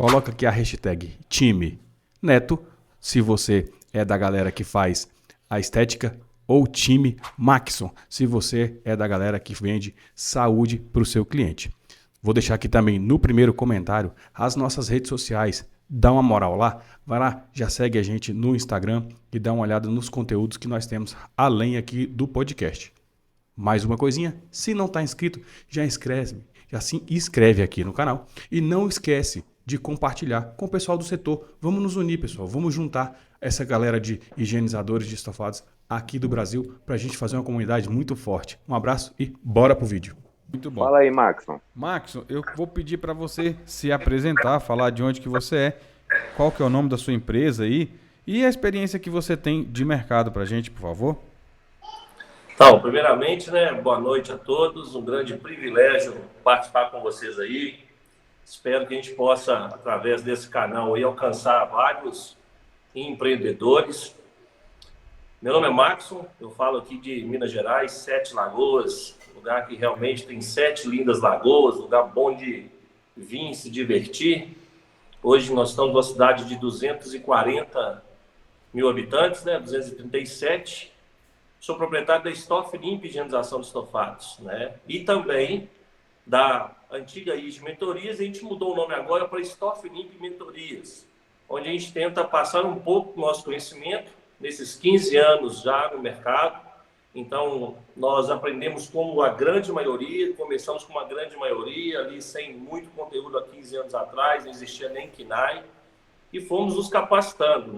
Coloca aqui a hashtag time Neto, se você é da galera que faz a estética, ou time Maxson, se você é da galera que vende saúde para o seu cliente. Vou deixar aqui também no primeiro comentário as nossas redes sociais. Dá uma moral lá, vai lá, já segue a gente no Instagram e dá uma olhada nos conteúdos que nós temos além aqui do podcast. Mais uma coisinha, se não está inscrito, já se inscreve aqui no canal e não esquece de compartilhar com o pessoal do setor. Vamos nos unir, pessoal, vamos juntar essa galera de higienizadores de estofados aqui do Brasil para a gente fazer uma comunidade muito forte. Um abraço e bora pro vídeo. Muito bom. Fala aí, Maxson. Maxson, eu vou pedir para você se apresentar, falar de onde que você é, qual que é o nome da sua empresa aí e a experiência que você tem de mercado para a gente, por favor. Então, primeiramente, boa noite a todos, um grande privilégio participar com vocês aí. Espero que a gente possa, através desse canal aí, alcançar vários empreendedores. Meu nome é Maxson, eu falo aqui de Minas Gerais, 7 Lagoas, lugar que realmente tem 7 lindas lagoas, lugar bom de vir se divertir. Hoje nós estamos numa cidade de 240 mil habitantes, 237. Sou proprietário da Stoff Limp Higienização de Estofados, e também da antiga IG Mentorias. A gente mudou o nome agora para Stoff Limp Mentorias, onde a gente tenta passar um pouco do nosso conhecimento nesses 15 anos já no mercado. Então, nós aprendemos como a grande maioria, começamos com uma grande maioria, ali sem muito conteúdo há 15 anos atrás, não existia nem KNAI, e fomos nos capacitando,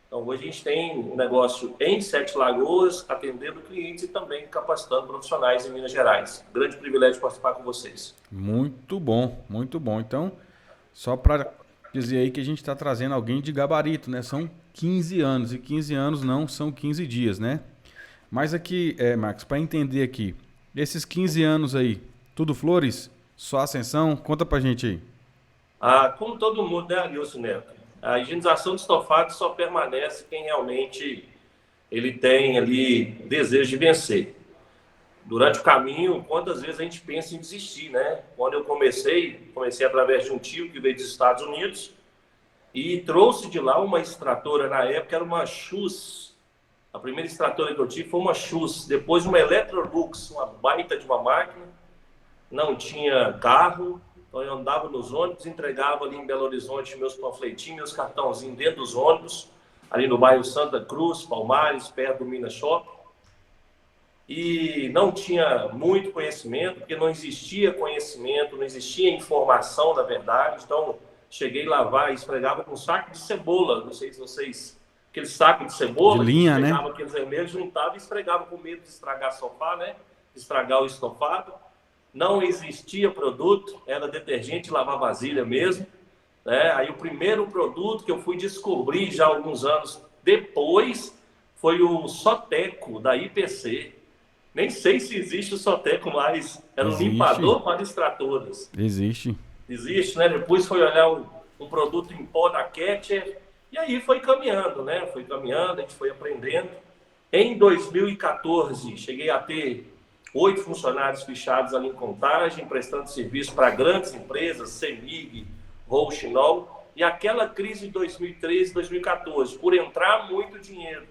Então, hoje a gente tem um negócio em 7 Lagoas, atendendo clientes e também capacitando profissionais em Minas Gerais. Grande privilégio participar com vocês. Muito bom, muito bom. Então, só para dizer aí que a gente está trazendo alguém de gabarito, São 15 anos, e 15 anos não são 15 dias, Mas aqui, Max, para entender aqui, esses 15 anos aí, tudo flores? Só ascensão? Conta pra gente aí. Como todo mundo, Adilson Neto? A higienização de estofados só permanece quem realmente ele tem ali desejo de vencer. Durante o caminho, quantas vezes a gente pensa em desistir, Quando eu comecei através de um tio que veio dos Estados Unidos e trouxe de lá uma extratora, na época era uma Schuss. A primeira extratora que eu tive foi uma Schuss, depois uma Electrolux, uma baita de uma máquina, não tinha carro, então eu andava nos ônibus, entregava ali em Belo Horizonte meus panfletinhos, meus cartãozinhos dentro dos ônibus, ali no bairro Santa Cruz, Palmares, perto do Minas Shopping. E não tinha muito conhecimento, porque não existia conhecimento, não existia informação, na verdade. Então, cheguei a lavar e esfregava com um saco de cebola, não sei se vocês... Aquele saco de cebola, de linha, pegava aqueles vermelhos, juntava e esfregava com medo de estragar sofá, estragar o estofado. Não existia produto, era detergente de lavar vasilha mesmo. Aí o primeiro produto que eu fui descobrir já alguns anos depois foi o Soteco, da IPC. Nem sei se existe o Soteco mais. Era um limpador para extratoras. Existe, Depois foi olhar um produto em pó da Ketcher. E aí foi caminhando, Foi caminhando, a gente foi aprendendo. Em 2014, cheguei a ter 8 funcionários fichados ali em Contagem, prestando serviço para grandes empresas, CEMIG, Rouxinol. E aquela crise de 2013, 2014, por entrar muito dinheiro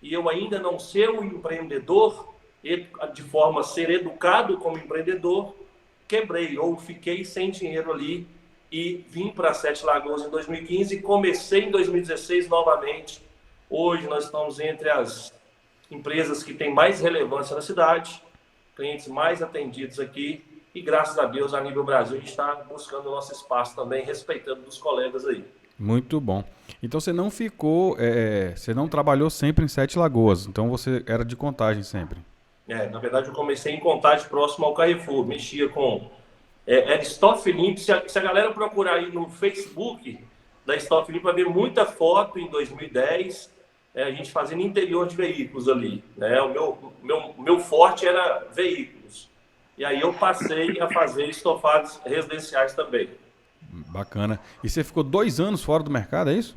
e eu ainda não ser um empreendedor, de forma a ser educado como empreendedor, quebrei ou fiquei sem dinheiro ali. E vim para 7 Lagoas em 2015 e comecei em 2016 novamente. Hoje nós estamos entre as empresas que têm mais relevância na cidade, clientes mais atendidos aqui e graças a Deus a nível Brasil a gente está buscando o nosso espaço também, respeitando dos colegas aí. Muito bom. Então você não ficou, você não trabalhou sempre em 7 Lagoas, então você era de Contagem sempre. Na verdade eu comecei em Contagem próximo ao Carrefour, mexia com... Era Stoff Limp. Se a galera procurar aí no Facebook da Stoff Limp, vai ver muita foto em 2010, a gente fazendo interior de veículos ali. O meu forte era veículos. E aí eu passei a fazer estofados residenciais também. Bacana. E você ficou 2 anos fora do mercado, é isso?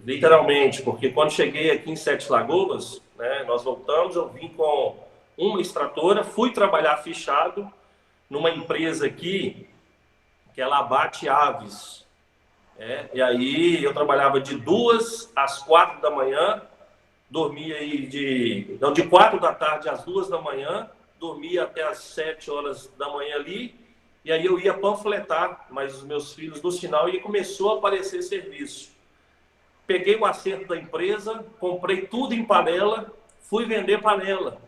Literalmente, porque quando cheguei aqui em 7 Lagoas, nós voltamos, eu vim com uma extratora, fui trabalhar fichado numa empresa aqui que ela abate aves. E aí eu trabalhava de 2 às 4 da manhã, dormia aí de 4 da tarde às 2 da manhã, dormia até às 7 horas da manhã ali, e aí eu ia panfletar, mas os meus filhos no sinal e começou a aparecer serviço. Peguei o acerto da empresa, comprei tudo em panela, fui vender panela.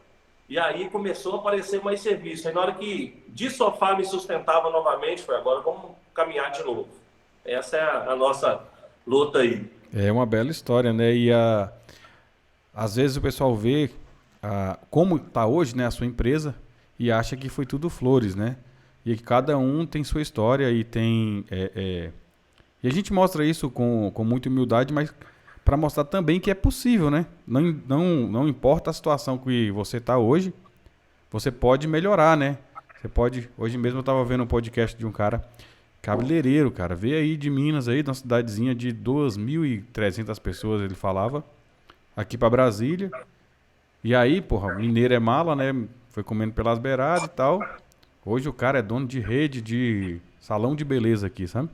E aí começou a aparecer mais serviço. Aí na hora que de sofá me sustentava novamente, foi agora vamos caminhar de novo. Essa é a nossa luta aí. É uma bela história, né? E às vezes o pessoal vê como está hoje, né, a sua empresa e acha que foi tudo flores, né? E que cada um tem sua história e tem... E a gente mostra isso com muita humildade, mas para mostrar também que é possível, né? Não importa a situação que você está hoje, você pode melhorar, né? Você pode... Hoje mesmo eu estava vendo um podcast de um cara, cabeleireiro, cara. Veio aí de Minas, aí, de uma cidadezinha de 2.300 pessoas, ele falava, aqui para Brasília. E aí, porra, mineiro é mala, né? Foi comendo pelas beiradas e tal. Hoje o cara é dono de rede de salão de beleza aqui, sabe?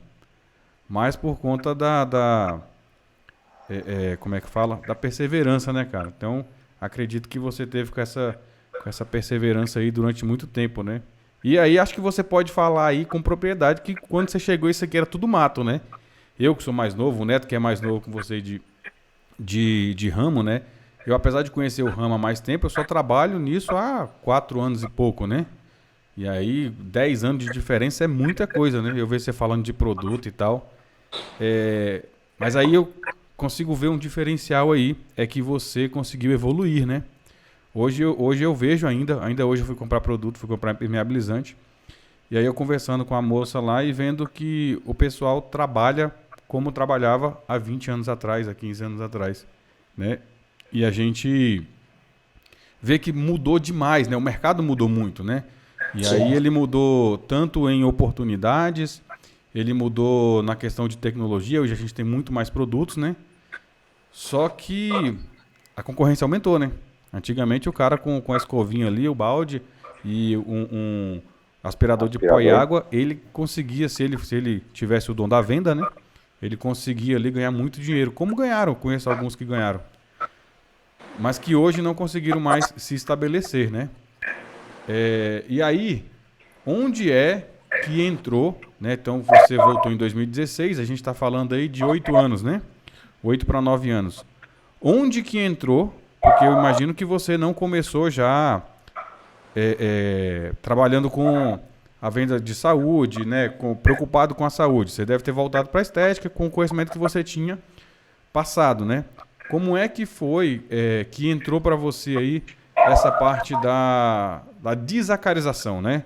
Mas por conta como é que fala? Da perseverança, né, cara? Então, acredito que você teve com essa perseverança aí durante muito tempo, né? E aí, acho que você pode falar aí com propriedade que quando você chegou, isso aqui era tudo mato, né? Eu que sou mais novo, o Neto que é mais novo com você de ramo, né? Eu, apesar de conhecer o ramo há mais tempo, eu só trabalho nisso há 4 anos e pouco, né? E aí, 10 anos de diferença é muita coisa, né? Eu vejo você falando de produto e tal. Mas aí eu consigo ver um diferencial aí, é que você conseguiu evoluir, né? Hoje eu vejo ainda hoje eu fui comprar produto, fui comprar impermeabilizante. E aí eu conversando com a moça lá e vendo que o pessoal trabalha como trabalhava há 20 anos atrás, há 15 anos atrás, né? E a gente vê que mudou demais, né? O mercado mudou muito, né? E aí ele mudou tanto em oportunidades, ele mudou na questão de tecnologia, hoje a gente tem muito mais produtos, né? Só que a concorrência aumentou, né? Antigamente o cara com a escovinha ali, o balde e um aspirador de pó e água, ele conseguia, se ele tivesse o dom da venda, né? Ele conseguia ali ganhar muito dinheiro. Como ganharam? Conheço alguns que ganharam. Mas que hoje não conseguiram mais se estabelecer, né? E aí, onde é que entrou, né? Então você voltou em 2016, a gente está falando aí de 8 anos, né? 8 para 9 anos. Onde que entrou? Porque eu imagino que você não começou já trabalhando com a venda de saúde, né? Preocupado com a saúde. Você deve ter voltado para a estética com o conhecimento que você tinha passado, né? Como é que foi que entrou para você aí essa parte da desacarização, né?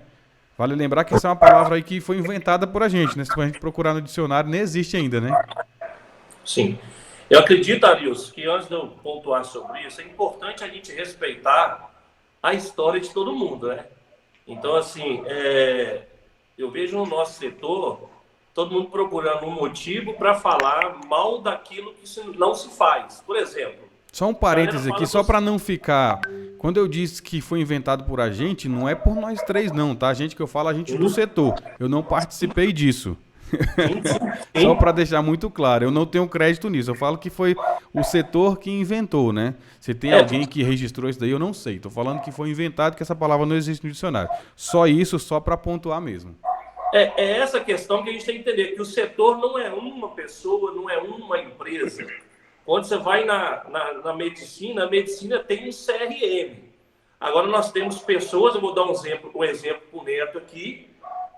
Vale lembrar que essa é uma palavra aí que foi inventada por a gente, né? Se a gente procurar no dicionário, nem existe ainda, né? Sim. Eu acredito, Arius, que antes de eu pontuar sobre isso, é importante a gente respeitar a história de todo mundo, né? Então, assim, eu vejo no nosso setor todo mundo procurando um motivo para falar mal daquilo que não se faz. Por exemplo... Só um parênteses aqui, só para não ficar... Quando eu disse que foi inventado por a gente, não é por nós três não, tá? A gente que eu falo, a gente do setor. Eu não participei disso. Só para deixar muito claro, eu não tenho crédito nisso. Eu falo que foi o setor que inventou, né? Se tem alguém que registrou isso daí, eu não sei. Tô falando que foi inventado, que essa palavra não existe no dicionário. Só isso, só para pontuar mesmo. É essa questão que a gente tem que entender, que o setor não é uma pessoa, não é uma empresa. Quando você vai na medicina, a medicina tem um CRM. Agora nós temos pessoas, eu vou dar um exemplo para o Neto aqui,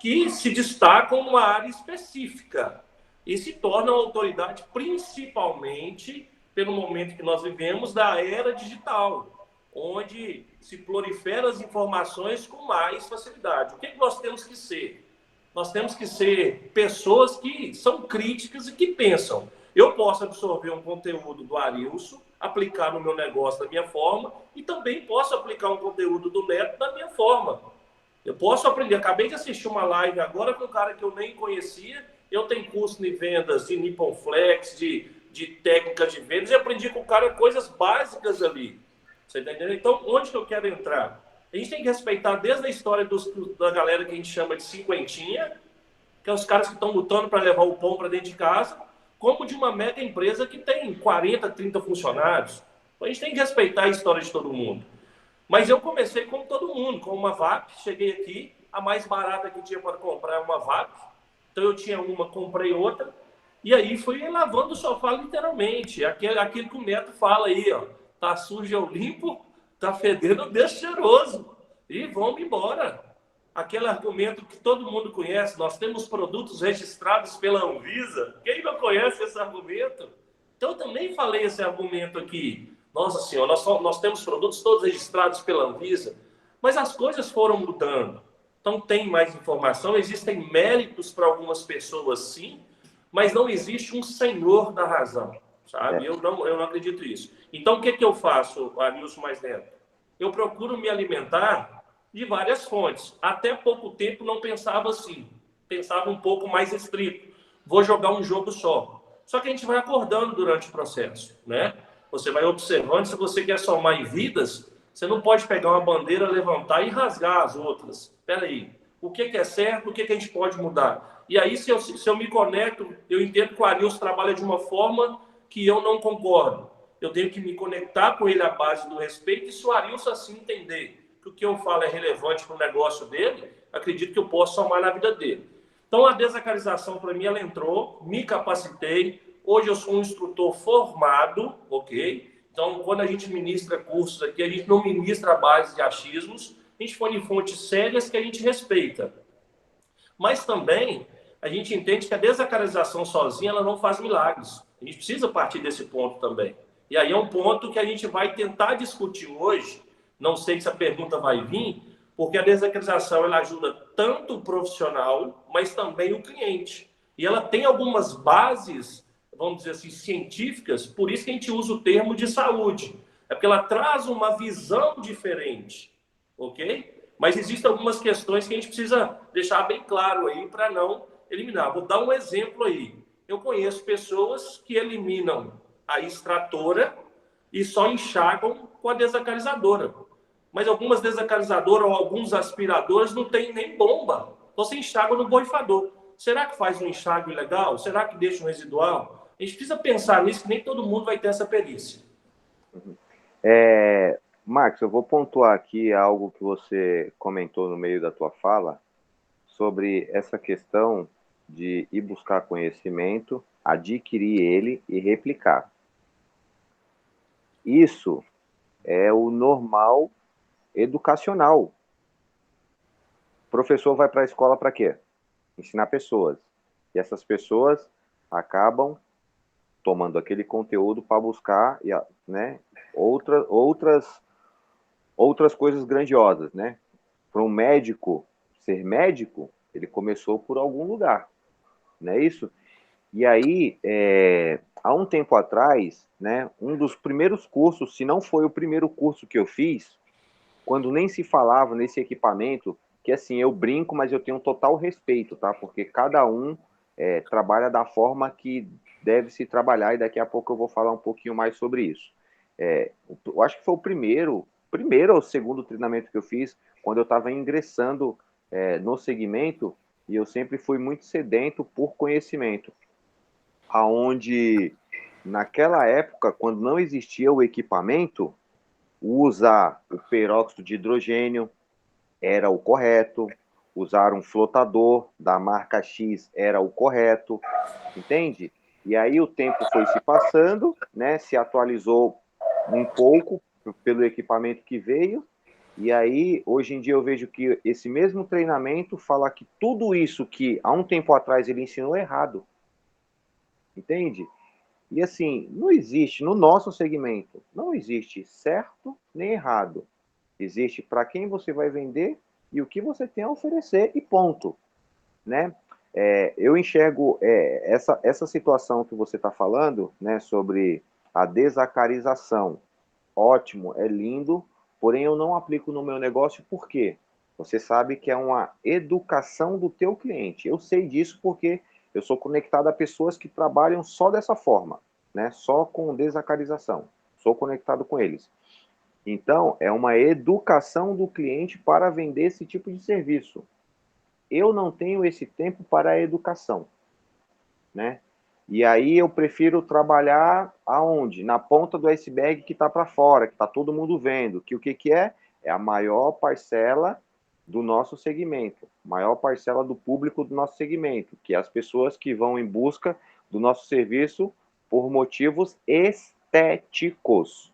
que se destacam numa área específica e se tornam autoridade principalmente pelo momento que nós vivemos da era digital, onde se proliferam as informações com mais facilidade. O que nós temos que ser? Nós temos que ser pessoas que são críticas e que pensam. Eu posso absorver um conteúdo do Arilson, aplicar no meu negócio da minha forma e também posso aplicar um conteúdo do Neto da minha forma. Eu posso aprender. Acabei de assistir uma live agora com um cara que eu nem conhecia. Eu tenho curso de vendas de Nippon Flex, de técnicas de vendas e aprendi com o cara coisas básicas ali. Você está entendendo? Então, onde que eu quero entrar? A gente tem que respeitar desde a história da galera que a gente chama de cinquentinha, que é os caras que estão lutando para levar o pão para dentro de casa, como de uma mega empresa que tem 40, 30 funcionários. Então, a gente tem que respeitar a história de todo mundo. Mas eu comecei como todo mundo, com uma VAP, cheguei aqui, a mais barata que tinha para comprar é uma VAP. Então eu tinha uma, comprei outra, e aí fui lavando o sofá literalmente. Aquilo que o Neto fala aí, ó. Tá sujo, eu limpo, tá fedendo, eu deixo cheiroso. E vamos embora. Aquele argumento que todo mundo conhece, nós temos produtos registrados pela Anvisa. Quem não conhece esse argumento? Então eu também falei esse argumento aqui. Nossa senhora, nós temos produtos todos registrados pela Anvisa, mas as coisas foram mudando. Então tem mais informação, existem méritos para algumas pessoas sim, mas não existe um senhor da razão, sabe? Eu não acredito nisso. Então o que eu faço, Arilson Mais Neto? Eu procuro me alimentar de várias fontes. Até pouco tempo não pensava assim, pensava um pouco mais estrito. Vou jogar um jogo só. Só que a gente vai acordando durante o processo, né? Você vai observando, se você quer somar em vidas, você não pode pegar uma bandeira, levantar e rasgar as outras. Espera aí, o que é certo, o que a gente pode mudar? E aí, se eu me conecto, eu entendo que o Arilson trabalha de uma forma que eu não concordo. Eu tenho que me conectar com ele à base do respeito, e se o Arilson assim entender que o que eu falo é relevante para o negócio dele, acredito que eu posso somar na vida dele. Então, a desacralização, para mim, ela entrou, me capacitei. Hoje eu sou um instrutor formado, ok? Então, quando a gente ministra cursos aqui, a gente não ministra a base de achismos, a gente põe em fontes sérias que a gente respeita. Mas também a gente entende que a desacralização sozinha ela não faz milagres. A gente precisa partir desse ponto também. E aí é um ponto que a gente vai tentar discutir hoje. Não sei se a pergunta vai vir, porque a desacralização ela ajuda tanto o profissional, mas também o cliente. E ela tem algumas bases, vamos dizer assim, científicas, por isso que a gente usa o termo de saúde. É porque ela traz uma visão diferente, ok? Mas existem algumas questões que a gente precisa deixar bem claro aí para não eliminar. Vou dar um exemplo aí. Eu conheço pessoas que eliminam a extratora e só enxagam com a desacralizadora. Mas algumas desacralizadoras ou alguns aspiradores não tem nem bomba. Você enxágua no borrifador. Será que faz um enxágue legal? Será que deixa um residual? A gente precisa pensar nisso, que nem todo mundo vai ter essa perícia. Max, eu vou pontuar aqui algo que você comentou no meio da tua fala sobre essa questão de ir buscar conhecimento, adquirir ele e replicar. Isso é o normal educacional. O professor vai para a escola para quê? Ensinar pessoas. E essas pessoas acabam tomando aquele conteúdo para buscar, né, outras coisas grandiosas, né? Para um médico ser médico, ele começou por algum lugar, não é isso? E aí, há um tempo atrás, né, um dos primeiros cursos, se não foi o primeiro curso que eu fiz, quando nem se falava nesse equipamento, que assim, eu brinco, mas eu tenho total respeito, tá? Porque cada um trabalha da forma que deve se trabalhar, e daqui a pouco eu vou falar um pouquinho mais sobre isso. Eu acho que foi o primeiro ou segundo treinamento que eu fiz, quando eu estava ingressando no segmento, e eu sempre fui muito sedento por conhecimento, aonde naquela época, quando não existia o equipamento, usar o peróxido de hidrogênio era o correto, usar um flotador da marca X era o correto, entende? E aí o tempo foi se passando, né, se atualizou um pouco pelo equipamento que veio, e aí hoje em dia eu vejo que esse mesmo treinamento fala que tudo isso que há um tempo atrás ele ensinou é errado, entende? E assim, não existe, no nosso segmento, não existe certo nem errado. Existe para quem você vai vender e o que você tem a oferecer e ponto, né? Eu enxergo essa situação que você está falando, né, sobre a desacarização. Ótimo, é lindo, porém eu não aplico no meu negócio por quê? Você sabe que é uma educação do teu cliente. Eu sei disso porque eu sou conectado a pessoas que trabalham só dessa forma, né? Só com desacarização. Sou conectado com eles. Então, é uma educação do cliente para vender esse tipo de serviço. eu não tenho esse tempo para a educação, né? E aí eu prefiro trabalhar aonde? Na ponta do iceberg que está para fora, que está todo mundo vendo. Que o que é? É a maior parcela do nosso segmento, maior parcela do público do nosso segmento, que é as pessoas que vão em busca do nosso serviço por motivos estéticos.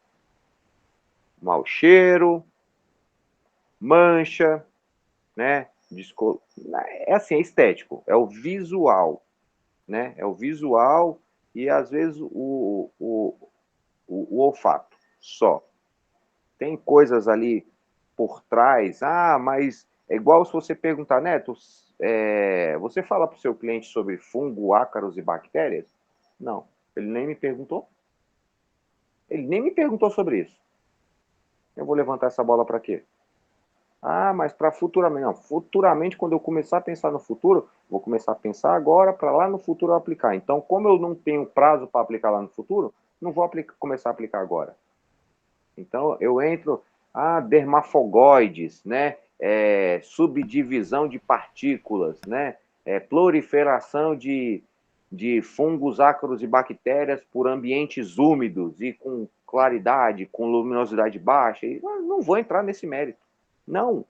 Mau cheiro, mancha, né? É assim, é estético, é o visual, né? É o visual e às vezes o olfato só. Tem coisas ali por trás. Ah, mas é igual se você perguntar, Neto, você fala para o seu cliente sobre fungo, ácaros e bactérias? Não, ele nem me perguntou. Ele nem me perguntou sobre isso. Eu vou levantar essa bola para quê? Ah, mas para futuramente. Não, futuramente, quando eu começar a pensar no futuro, vou começar a pensar agora para lá no futuro eu aplicar. Então, como eu não tenho prazo para aplicar lá no futuro, não vou começar a aplicar agora. Então, eu entro, dermafogoides, né? Subdivisão de partículas, né? Proliferação de fungos, ácaros e bactérias por ambientes úmidos e com claridade, com luminosidade baixa. E não vou entrar nesse mérito. Não. O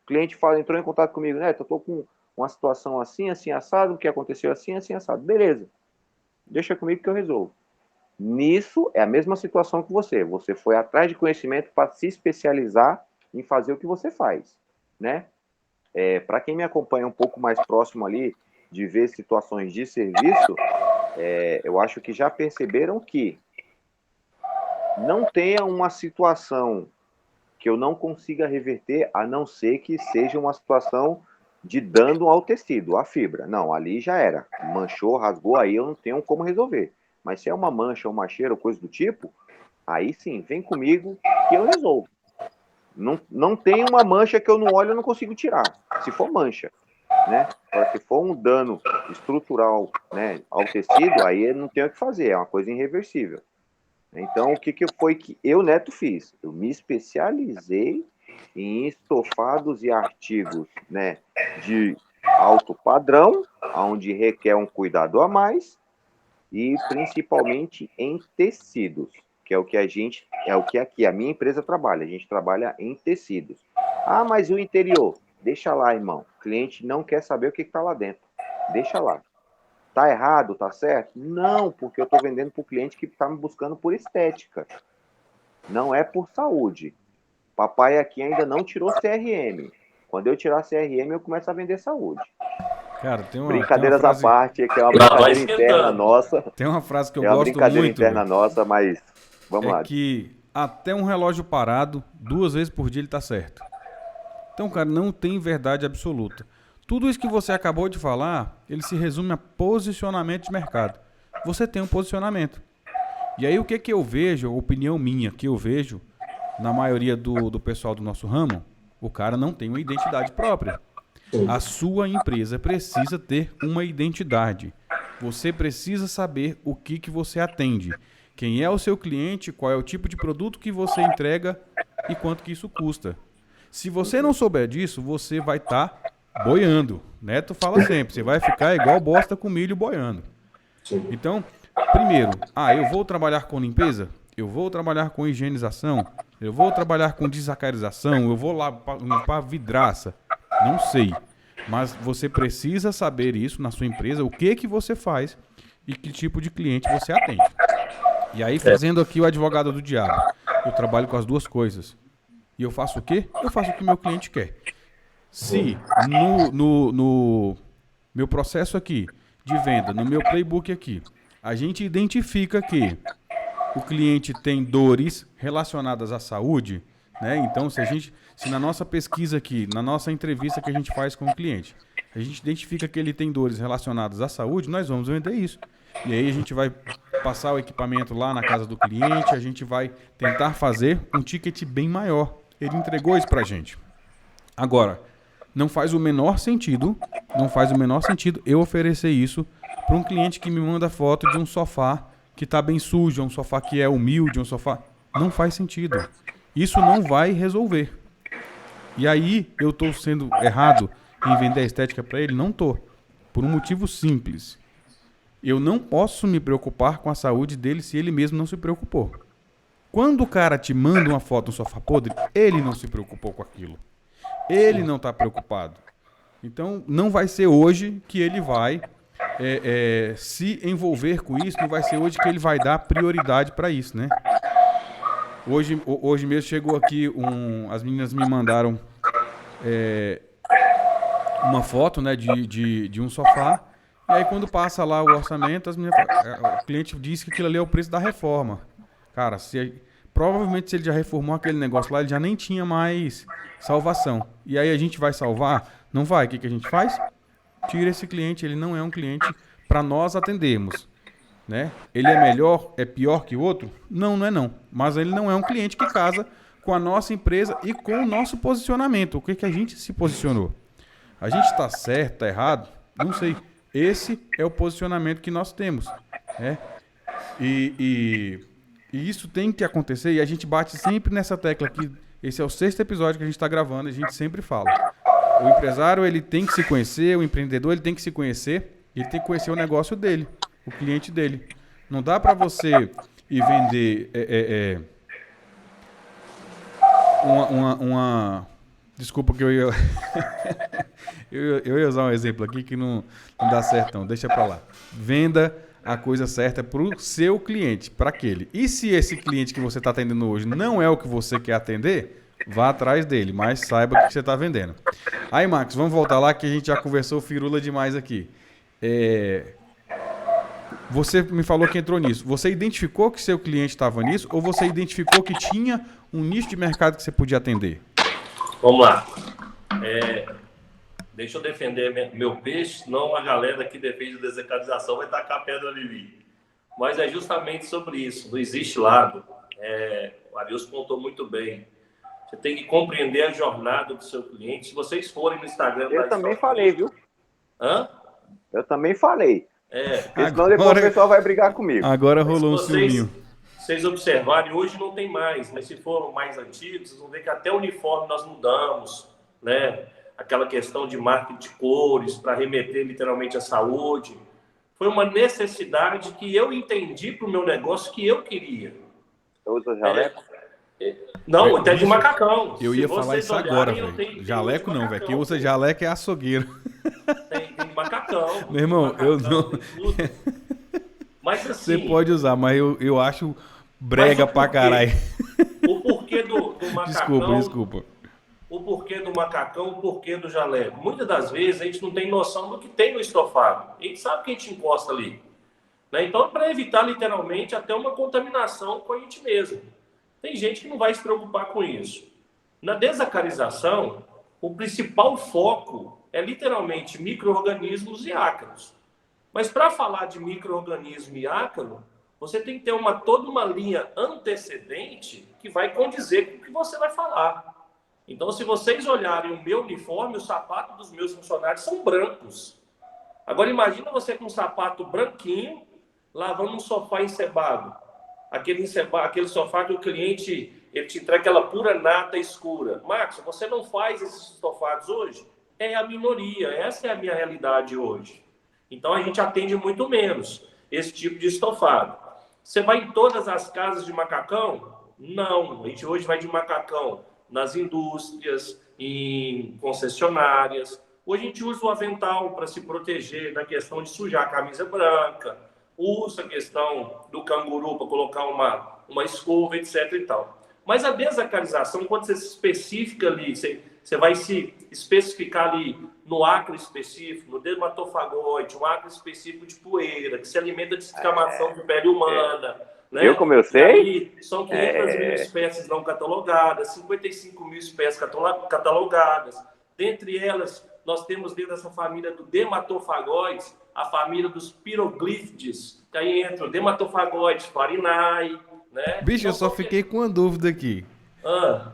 cliente entrou em contato comigo, né? Eu estou com uma situação assim, assim, assado, o que aconteceu assim, assim, assado. Beleza. Deixa comigo que eu resolvo. Nisso é a mesma situação que você. Você foi atrás de conhecimento para se especializar em fazer o que você faz, né? Para quem me acompanha um pouco mais próximo ali, de ver situações de serviço, eu acho que já perceberam que não tenha uma situação que eu não consiga reverter, a não ser que seja uma situação de dano ao tecido, à fibra. Não, ali já era. Manchou, rasgou, aí eu não tenho como resolver. Mas se é uma mancha, uma cheira, coisa do tipo, aí sim, vem comigo que eu resolvo. Não tem uma mancha que eu não olho e não consigo tirar, se for mancha, né? Agora, se for um dano estrutural, né, ao tecido, aí não tem o que fazer, é uma coisa irreversível. Então, o que foi que eu, Neto, fiz? Eu me especializei em estofados e artigos, né, de alto padrão, onde requer um cuidado a mais, e principalmente em tecidos, que é o que aqui a minha empresa trabalha. A gente trabalha em tecidos. Ah, mas o interior? Deixa lá, irmão. O cliente não quer saber o que está lá dentro. Deixa lá. Tá errado, tá certo? Não, porque eu estou vendendo para o cliente que está me buscando por estética. Não é por saúde. Papai aqui ainda não tirou CRM. Quando eu tirar CRM, eu começo a vender saúde. Cara, brincadeiras frase... à parte, que é uma brincadeira interna nossa. Tem uma frase que eu gosto muito. É uma brincadeira muito, interna nossa, mas vamos lá. Que até um relógio parado, 2 vezes por dia ele tá certo. Então, cara, não tem verdade absoluta. Tudo isso que você acabou de falar, ele se resume a posicionamento de mercado. Você tem um posicionamento. E aí o que eu vejo, opinião minha, que eu vejo na maioria do pessoal do nosso ramo, o cara não tem uma identidade própria. A sua empresa precisa ter uma identidade. Você precisa saber o que você atende. Quem é o seu cliente, qual é o tipo de produto que você entrega e quanto que isso custa. Se você não souber disso, você vai estar boiando. Neto fala sempre, você vai ficar igual bosta com milho boiando. Então, primeiro, eu vou trabalhar com limpeza? Eu vou trabalhar com higienização? Eu vou trabalhar com desacarização? Eu vou lá limpar vidraça? Não sei. Mas você precisa saber isso na sua empresa, o que você faz e que tipo de cliente você atende. E aí, fazendo aqui o advogado do diabo, eu trabalho com as duas coisas. E eu faço o quê? Eu faço o que meu cliente quer. Se no meu processo aqui de venda, no meu playbook aqui, a gente identifica que o cliente tem dores relacionadas à saúde, né? Então, se na nossa pesquisa aqui, na nossa entrevista que a gente faz com o cliente, a gente identifica que ele tem dores relacionadas à saúde, nós vamos vender isso. E aí a gente vai passar o equipamento lá na casa do cliente, a gente vai tentar fazer um ticket bem maior. Ele entregou isso pra gente. Agora, não faz o menor sentido eu oferecer isso para um cliente que me manda foto de um sofá que está bem sujo, um sofá que é humilde, um sofá... Não faz sentido. Isso não vai resolver. E aí eu estou sendo errado em vender a estética para ele? Não tô. Por um motivo simples. Eu não posso me preocupar com a saúde dele se ele mesmo não se preocupou. Quando o cara te manda uma foto no sofá podre, ele não se preocupou com aquilo. Ele não está preocupado. Então, não vai ser hoje que ele vai se envolver com isso, não vai ser hoje que ele vai dar prioridade para isso, né? Hoje mesmo chegou aqui, as meninas me mandaram uma foto, né, de um sofá, e aí quando passa lá o orçamento, o cliente disse que aquilo ali é o preço da reforma. Cara, provavelmente se ele já reformou aquele negócio lá, ele já nem tinha mais salvação. E aí a gente vai salvar? Não vai. O que a gente faz? Tira esse cliente, ele não é um cliente para nós atendermos. Né? Ele é melhor, é pior que o outro? Não, não é não. Mas ele não é um cliente que casa com a nossa empresa e com o nosso posicionamento. O que a gente se posicionou? A gente está certo, está errado? Não sei. Esse é o posicionamento que nós temos. Né? E isso tem que acontecer e a gente bate sempre nessa tecla aqui. Esse é o 6º episódio que a gente está gravando e a gente sempre fala. O empresário ele tem que se conhecer, o empreendedor ele tem que se conhecer, ele tem que conhecer o negócio dele, o cliente dele. Não dá para você ir vender Desculpa que eu ia eu ia usar um exemplo aqui que não dá certo não, deixa para lá. Venda a coisa certa para o seu cliente, para aquele. E se esse cliente que você está atendendo hoje não é o que você quer atender, vá atrás dele, mas saiba o que você está vendendo. Aí, Marcos, vamos voltar lá que a gente já conversou firula demais aqui. Você me falou que entrou nisso. Você identificou que seu cliente estava nisso ou você identificou que tinha um nicho de mercado que você podia atender? Vamos lá. Deixa eu defender meu peixe, senão a galera que defende a desacralização vai tacar pedra ali. Mas é justamente sobre isso. Não existe lado. O Arilson contou muito bem. Você tem que compreender a jornada do seu cliente. Se vocês forem no Instagram... Eu também falei, viu? Hã? Eu também falei. Porque senão depois o pessoal vai brigar comigo. Agora rolou um ciúminho. Se vocês observarem, hoje não tem mais. Mas se for mais antigos, vocês vão ver que até o uniforme nós mudamos, né? Aquela questão de marketing de cores para remeter literalmente à saúde. Foi uma necessidade que eu entendi para o meu negócio que eu queria. Eu uso jaleco? Não, até de macacão. Eu ia falar isso agora, velho. Jaleco não, velho. Quem usa jaleco é açougueiro. Tem macacão. Meu irmão, macacão, eu não... Mas assim... Você pode usar, mas eu acho brega pra caralho. O porquê do macacão... Desculpa. O porquê do macacão, o porquê do jaleco. Muitas das vezes a gente não tem noção do que tem no estofado. A gente sabe que a gente encosta ali. Né? Então, para evitar literalmente até uma contaminação com a gente mesmo. Tem gente que não vai se preocupar com isso. Na desacarização, o principal foco é literalmente micro-organismos e ácaros. Mas para falar de micro-organismo e ácaro, você tem que ter toda uma linha antecedente que vai condizer com o que você vai falar. Então, se vocês olharem o meu uniforme, o sapato dos meus funcionários são brancos. Agora, imagina você com um sapato branquinho, lavando um sofá encebado. Aquele sofá que o cliente ele te entrega aquela pura nata escura. Marcos, você não faz esses estofados hoje? É a minoria, essa é a minha realidade hoje. Então, a gente atende muito menos esse tipo de estofado. Você vai em todas as casas de macacão? Não, a gente hoje vai de macacão nas indústrias, em concessionárias. Hoje a gente usa o avental para se proteger da questão de sujar a camisa branca, usa a questão do canguru para colocar uma escova, etc. e tal. Mas a desacarização, quando você se especifica ali, você vai se especificar ali no acro específico, no dermatofagóide, um acro específico de poeira, que se alimenta de descamação de pele humana. Né? Viu como eu sei? Aí, são 500 mil espécies não catalogadas, 55 mil espécies catalogadas. Dentre elas, nós temos dentro dessa família do dermatofagóides, a família dos piroglífides, que aí entra o dermatofagóide farinae, né? Bicho, eu só fiquei com uma dúvida aqui. Ah.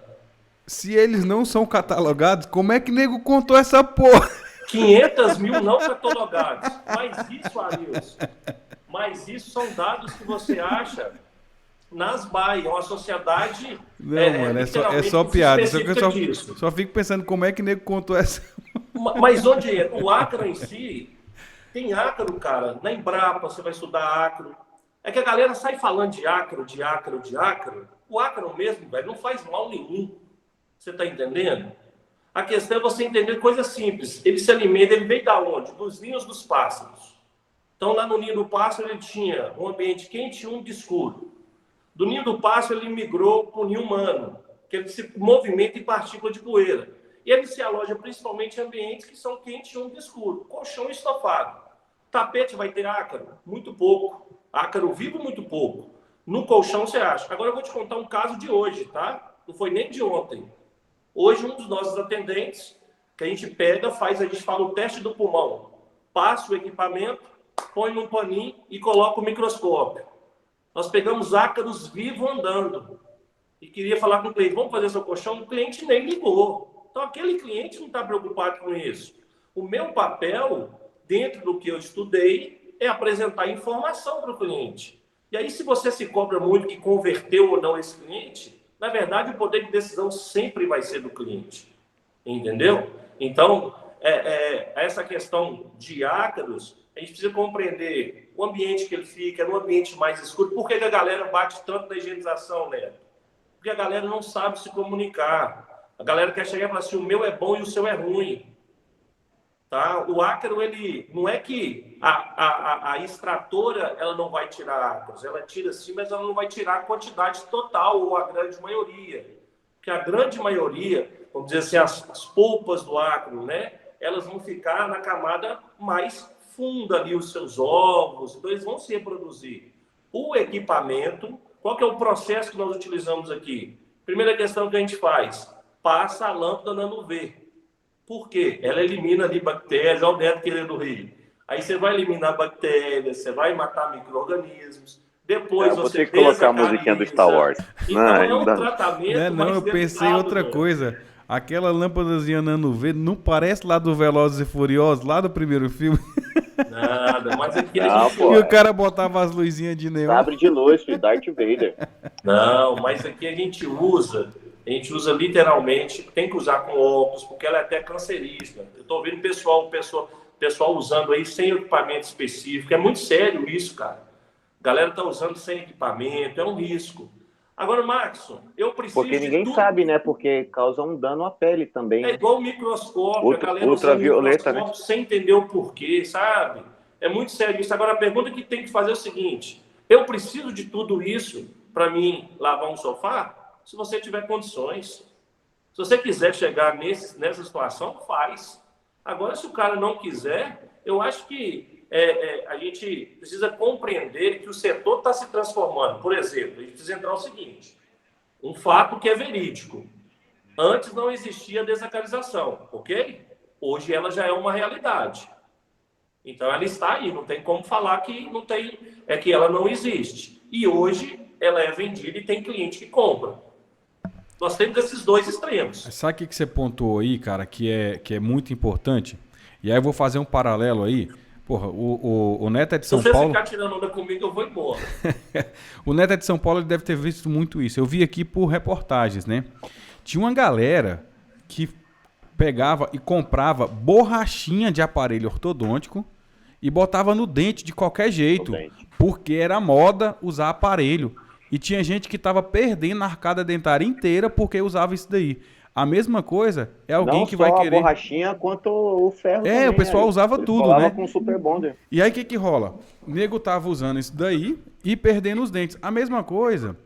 Se eles não são catalogados, como é que nego contou essa porra? 500 mil não catalogados. Mas isso, Arilson, são dados que você acha nas BAE, uma sociedade... Não, mano, é só piada. Só fico pensando como é que nego contou essa... Mas onde é? O ácaro em si, tem ácaro, cara. Na Embrapa você vai estudar ácaro. É que a galera sai falando de ácaro, de ácaro, de ácaro. O ácaro mesmo, velho, não faz mal nenhum. Você tá entendendo? A questão é você entender coisa simples. Ele se alimenta, ele veio da onde? Dos ninhos dos pássaros. Então, lá no ninho do pássaro, ele tinha um ambiente quente e um de escuro. Do ninho do pássaro, ele migrou para o ninho humano, que ele se movimenta em partícula de poeira. E ele se aloja principalmente em ambientes que são quentes e um de escuro. Colchão e estofado. Tapete vai ter ácaro? Muito pouco. Ácaro vivo, muito pouco. No colchão, você acha. Agora, eu vou te contar um caso de hoje, tá? Não foi nem de ontem. Hoje, um dos nossos atendentes, que a gente pega, a gente fala o teste do pulmão. Passa o equipamento, põe num paninho e coloca o microscópio. Nós pegamos ácaros vivos andando. E queria falar com o cliente, vamos fazer seu colchão? O cliente nem ligou. Então, aquele cliente não está preocupado com isso. O meu papel, dentro do que eu estudei, é apresentar informação para o cliente. E aí, se você se cobra muito que converteu ou não esse cliente, na verdade, o poder de decisão sempre vai ser do cliente. Entendeu? Então, essa questão de ácaros, a gente precisa compreender o ambiente que ele fica, no ambiente mais escuro. Por que a galera bate tanto na higienização, Neto? Porque a galera não sabe se comunicar. A galera quer chegar e falar assim, o meu é bom e o seu é ruim. Tá? O ácaro, ele não é que a extratora ela não vai tirar ácaros, ela tira sim, mas ela não vai tirar a quantidade total ou a grande maioria. Porque a grande maioria, vamos dizer assim, as polpas do ácaro, né, elas vão ficar na camada mais funda ali, os seus ovos, então eles vão se reproduzir. O equipamento, qual que é o processo que nós utilizamos aqui? Primeira questão que a gente faz, passa a lâmpada nano-V. Por quê? Ela elimina ali bactérias, olha o Neto querendo rir. Aí você vai eliminar bactérias, você vai matar micro-organismos, depois você que colocar a musiquinha do Star Wars. Então é um tratamento Não, eu pensei em outra coisa. Aquela lâmpadazinha nano-V não parece lá do Velozes e Furiosos, lá do primeiro filme? Nada, mas aqui Não, gente... pô, E o cara botava as luzinhas de neon. Sabre de luz, filho, Darth Vader. Não, mas aqui a gente usa literalmente, tem que usar com óculos, porque ela é até cancerígena. Eu estou vendo pessoal usando aí sem equipamento específico. É muito sério isso, cara. A galera está usando sem equipamento, é um risco. Agora, Maxson, eu preciso. Porque ninguém sabe, né? Porque causa um dano à pele também. É igual o microscópio, a galera ultravioleta, né? Sem entender o porquê, sabe? É muito sério isso. Agora, a pergunta que tem que fazer é o seguinte: eu preciso de tudo isso para mim lavar um sofá? Se você tiver condições. Se você quiser chegar nessa situação, faz. Agora, se o cara não quiser, eu acho que a gente precisa compreender que o setor está se transformando. Por exemplo, a gente precisa entrar o seguinte, um fato que é verídico. Antes não existia desacarização, ok? Hoje ela já é uma realidade. Então, ela está aí, não tem como falar que não tem, que ela não existe. E hoje ela é vendida e tem cliente que compra. Nós temos esses dois extremos. Sabe o que você pontuou aí, cara, que é muito importante? E aí eu vou fazer um paralelo aí. Porra, o Neto é de São Paulo... Se você ficar tirando onda comigo, eu vou embora. O Neto é de São Paulo, ele deve ter visto muito isso. Eu vi aqui por reportagens, né? Tinha uma galera que pegava e comprava borrachinha de aparelho ortodôntico e botava no dente de qualquer jeito, porque era moda usar aparelho. E tinha gente que estava perdendo a arcada dentária inteira porque usava isso daí. A mesma coisa é alguém não que vai querer... Não só a borrachinha quanto o ferro também, o pessoal usava tudo, né? com Super Bonder. E aí o que rola? O nego tava usando isso daí e perdendo os dentes. A mesma coisa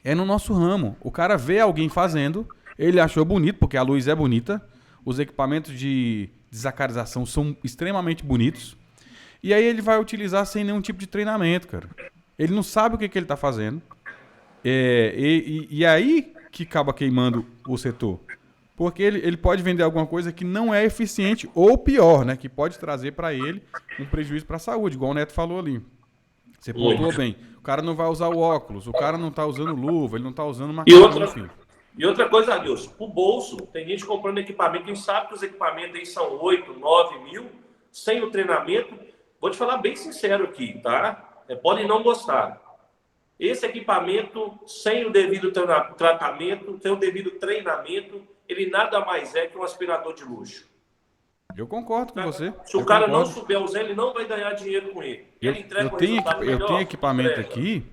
é no nosso ramo. O cara vê alguém fazendo, ele achou bonito, porque a luz é bonita, os equipamentos de desacarização são extremamente bonitos, e aí ele vai utilizar sem nenhum tipo de treinamento, cara. Ele não sabe o que ele tá fazendo. E aí que acaba queimando o setor. Porque ele pode vender alguma coisa que não é eficiente, ou pior, né? Que pode trazer para ele um prejuízo para a saúde, igual o Neto falou ali. Você pontuou bem. O cara não vai usar o óculos, o cara não tá usando luva, ele não tá usando macacão, enfim. E outra coisa, Adilson, o bolso, tem gente comprando equipamento, quem sabe que os equipamentos aí são 8, 9 mil, sem o treinamento. Vou te falar bem sincero aqui, tá? Podem não gostar. Esse equipamento, sem o devido tratamento, sem o devido treinamento, ele nada mais é que um aspirador de luxo. Eu concordo com você. Se o cara não souber usar, ele não vai ganhar dinheiro com ele. Ele entrega Eu tenho equipamento aqui,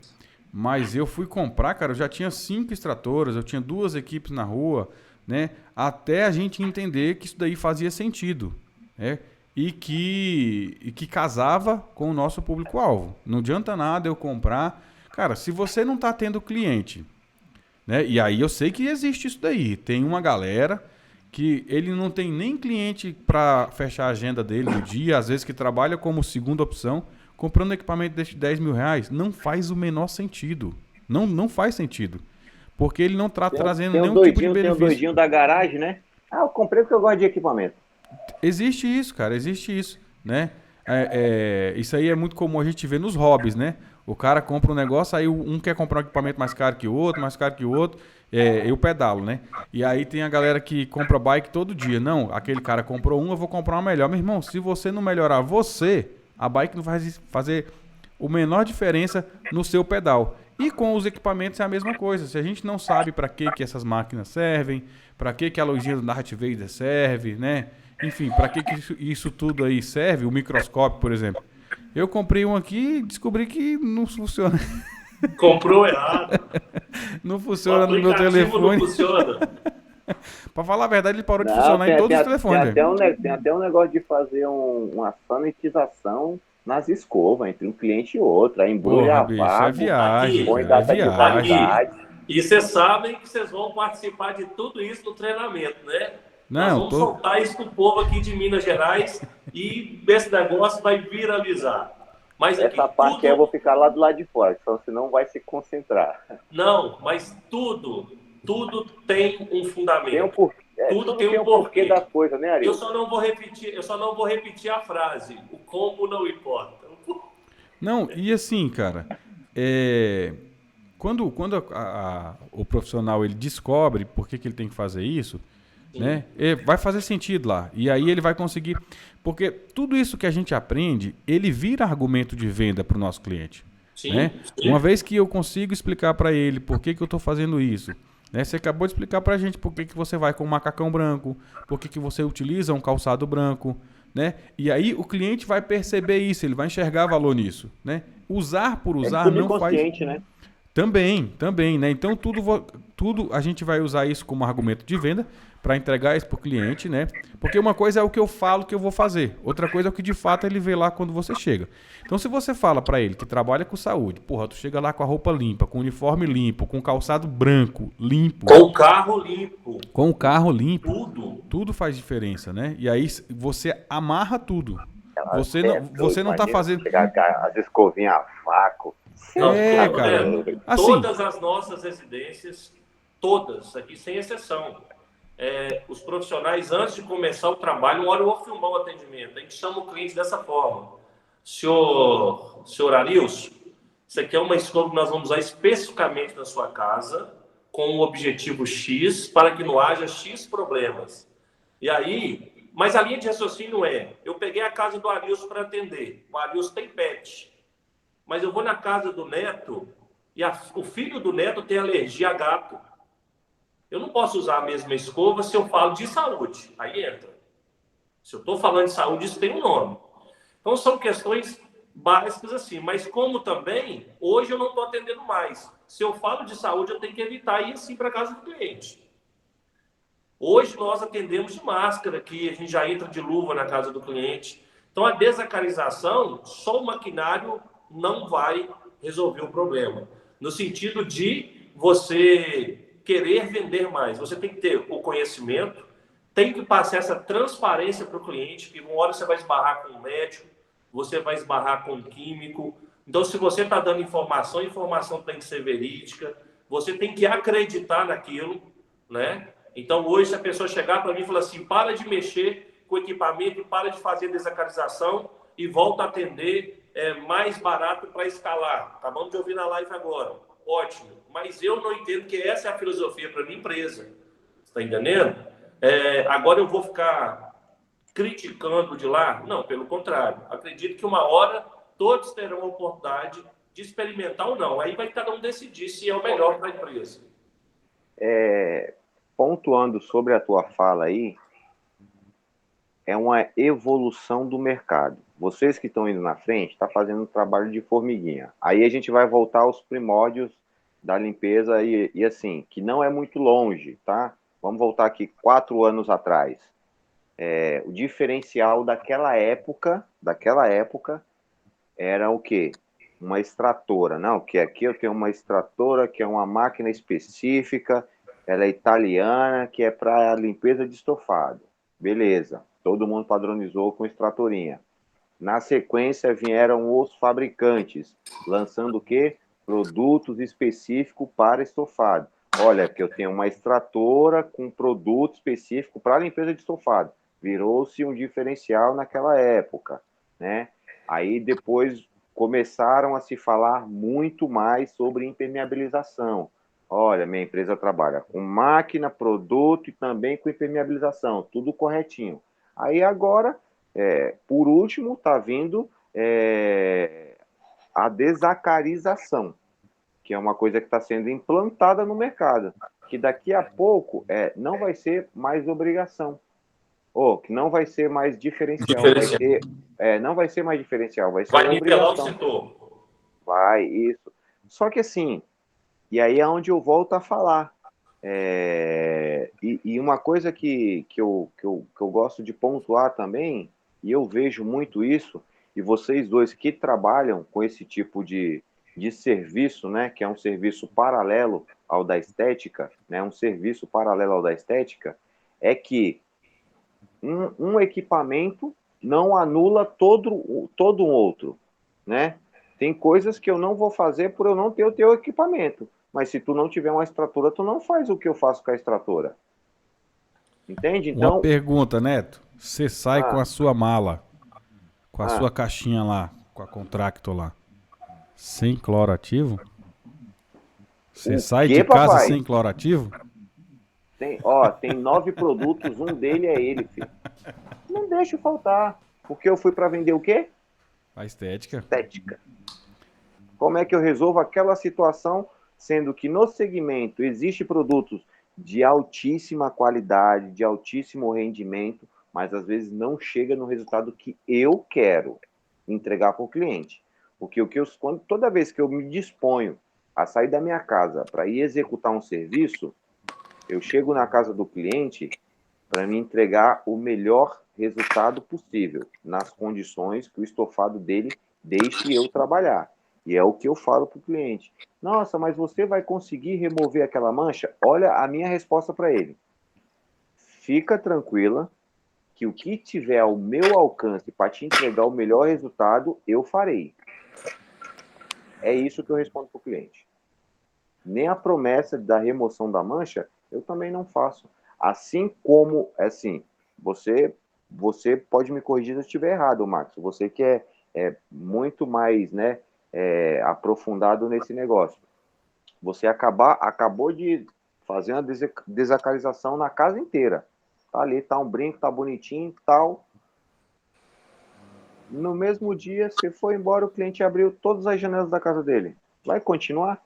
mas eu fui comprar, cara, eu já tinha 5 extratoras, eu tinha 2 equipes na rua, né? Até a gente entender que isso daí fazia sentido, né? E que casava com o nosso público-alvo. Não adianta nada eu comprar. Cara, se você não tá tendo cliente, né? E aí eu sei que existe isso daí. Tem uma galera que ele não tem nem cliente para fechar a agenda dele do dia, às vezes que trabalha como segunda opção, comprando equipamento de 10 mil reais. Não faz o menor sentido. Não faz sentido. Porque ele não está trazendo nenhum tipo de benefício. Tem um doidinho da garagem, né? Ah, eu comprei porque eu gosto de equipamento. Existe isso, cara. Existe isso, né? Isso aí é muito comum a gente ver nos hobbies, né? O cara compra um negócio, aí um quer comprar um equipamento mais caro que o outro, eu pedalo, né? E aí tem a galera que compra bike todo dia. Não, aquele cara comprou eu vou comprar uma melhor. Meu irmão, se você não melhorar a bike não vai fazer a menor diferença no seu pedal. E com os equipamentos é a mesma coisa. Se a gente não sabe para que essas máquinas servem, para que a luzinha do Darth Vader serve, né? Enfim, para que isso tudo aí serve, o microscópio, por exemplo. Eu comprei um aqui e descobri que não funciona. Comprou errado. Não funciona no meu telefone. Não funciona. Pra falar a verdade, ele parou de funcionar em todos os telefones. Tem até um negócio de fazer uma sanitização nas escovas, entre um cliente e outro. Aí embrulha a vaga, é viagem. põe data de validade. E vocês sabem que vocês vão participar de tudo isso no treinamento, né? Nós vamos soltar isso pro povo aqui de Minas Gerais e esse negócio vai viralizar. Mas essa parte aí eu vou ficar lá do lado de fora, senão vai se concentrar. Não, mas tudo tem um fundamento. Tudo tem um porquê da coisa, né, Ari? Eu só não vou repetir a frase. O como não importa. Não, e assim, cara, quando o profissional ele descobre por que ele tem que fazer isso, né, vai fazer sentido lá. E aí ele vai conseguir... Porque tudo isso que a gente aprende, ele vira argumento de venda para o nosso cliente. Sim, né? sim. Uma vez que eu consigo explicar para ele por que eu estou fazendo isso, né? Você acabou de explicar para a gente por que você vai com um macacão branco, por que você utiliza um calçado branco, né? E aí o cliente vai perceber isso, ele vai enxergar valor nisso, né? Usar por usar tudo não faz... inconsciente, né? Também, né? Então tudo a gente vai usar isso como argumento de venda para entregar isso para o cliente, né? Porque uma coisa é o que eu falo que eu vou fazer, outra coisa é o que de fato ele vê lá quando você chega. Então se você fala para ele que trabalha com saúde, porra, tu chega lá com a roupa limpa, com o uniforme limpo, com o calçado branco, limpo. Com o carro limpo. Com o carro limpo. Tudo faz diferença, né? E aí você amarra tudo. Você não tá fazendo... Chegar as escovinhas a vácuo. Não, cara. Assim, todas as nossas residências, todas, aqui sem exceção, os profissionais, antes de começar o trabalho, uma hora eu vou filmar o atendimento. A gente chama o cliente dessa forma. Senhor Arilson, isso aqui é uma escova que nós vamos usar especificamente na sua casa, com o objetivo X, para que não haja X problemas. E aí, mas a linha de raciocínio eu peguei a casa do Arilson para atender. O Arilson tem pet. Mas eu vou na casa do neto e o filho do neto tem alergia a gato. Eu não posso usar a mesma escova se eu falo de saúde. Aí entra. Se eu estou falando de saúde, isso tem um nome. Então são questões básicas assim. Mas como também, hoje eu não estou atendendo mais. Se eu falo de saúde, eu tenho que evitar ir assim para casa do cliente. Hoje nós atendemos de máscara aqui, a gente já entra de luva na casa do cliente. Então a desacarização, só o maquinário não vai resolver o problema. No sentido de você querer vender mais. Você tem que ter o conhecimento, tem que passar essa transparência para o cliente, que uma hora você vai esbarrar com um médico, você vai esbarrar com um químico. Então, se você está dando informação, a informação tem que ser verídica, você tem que acreditar naquilo, né? Então, hoje, se a pessoa chegar para mim e falar assim, para de mexer com o equipamento, para de fazer desacarização e volta a atender mais barato para escalar. Acabamos de ouvir na live agora. Ótimo. Mas eu não entendo que essa é a filosofia para minha empresa. Está entendendo? Agora eu vou ficar criticando de lá? Não, pelo contrário. Acredito que uma hora todos terão a oportunidade de experimentar ou não. Aí vai cada um decidir se é o melhor para a empresa. Pontuando sobre a tua fala aí, é uma evolução do mercado. Vocês que estão indo na frente, estão fazendo um trabalho de formiguinha. Aí a gente vai voltar aos primórdios da limpeza e assim, que não é muito longe, tá? Vamos voltar aqui 4 anos atrás. O diferencial daquela época era o quê? Uma extratora. Não, que aqui eu tenho uma extratora, que é uma máquina específica, ela é italiana, que é para limpeza de estofado. Beleza, todo mundo padronizou com extratorinha. Na sequência vieram os fabricantes, lançando o quê? Produtos específicos para estofado. Olha, que eu tenho uma extratora com produto específico para limpeza de estofado. Virou-se um diferencial naquela época, né? Aí depois começaram a se falar muito mais sobre impermeabilização. Olha, minha empresa trabalha com máquina, produto e também com impermeabilização, tudo corretinho. Aí agora, por último, está vindo a desacarização, que é uma coisa que está sendo implantada no mercado, que daqui a pouco não vai ser mais obrigação, ou que não vai ser mais diferencial, não vai ser mais diferencial, vai ser Vai nivelar o obrigação. setor. Vai, isso. Só que assim, e aí é onde eu volto a falar. E uma coisa que eu gosto de pontuar também, e eu vejo muito isso, e vocês dois que trabalham com esse tipo de serviço, né, que é um serviço paralelo ao da estética, né, um serviço paralelo ao da estética, é que um equipamento não anula todo um outro, né? Tem coisas que eu não vou fazer por eu não ter o teu equipamento. Mas se tu não tiver uma extratora, tu não faz o que eu faço com a extratora. Entende? Então, Uma pergunta, Neto. Você sai com a sua mala, com a sua caixinha lá, com a Contractor lá, sem cloro ativo? Você sai de casa papai? sem cloro ativo? Tem 9 produtos, um dele é ele, filho. Não deixa faltar. Porque eu fui para vender o quê? A estética. Estética. Como é que eu resolvo aquela situação, sendo que no segmento existe produtos de altíssima qualidade, de altíssimo rendimento, mas às vezes não chega no resultado que eu quero entregar para o cliente. Porque toda vez que eu me disponho a sair da minha casa para ir executar um serviço, eu chego na casa do cliente para me entregar o melhor resultado possível, nas condições que o estofado dele deixe eu trabalhar. E é o que eu falo para o cliente. Nossa, mas você vai conseguir remover aquela mancha? Olha a minha resposta para ele. Fica tranquila que o que tiver ao meu alcance para te entregar o melhor resultado, eu farei. É isso que eu respondo para o cliente. Nem a promessa da remoção da mancha, eu também não faço. Assim como, você pode me corrigir se eu estiver errado, Max. Você que é muito mais, né, aprofundado nesse negócio. Você acabou de fazer uma desacarização na casa inteira. Tá ali, tá um brinco, tá bonitinho, tal. No mesmo dia, você foi embora, o cliente abriu todas as janelas da casa dele. Vai continuar?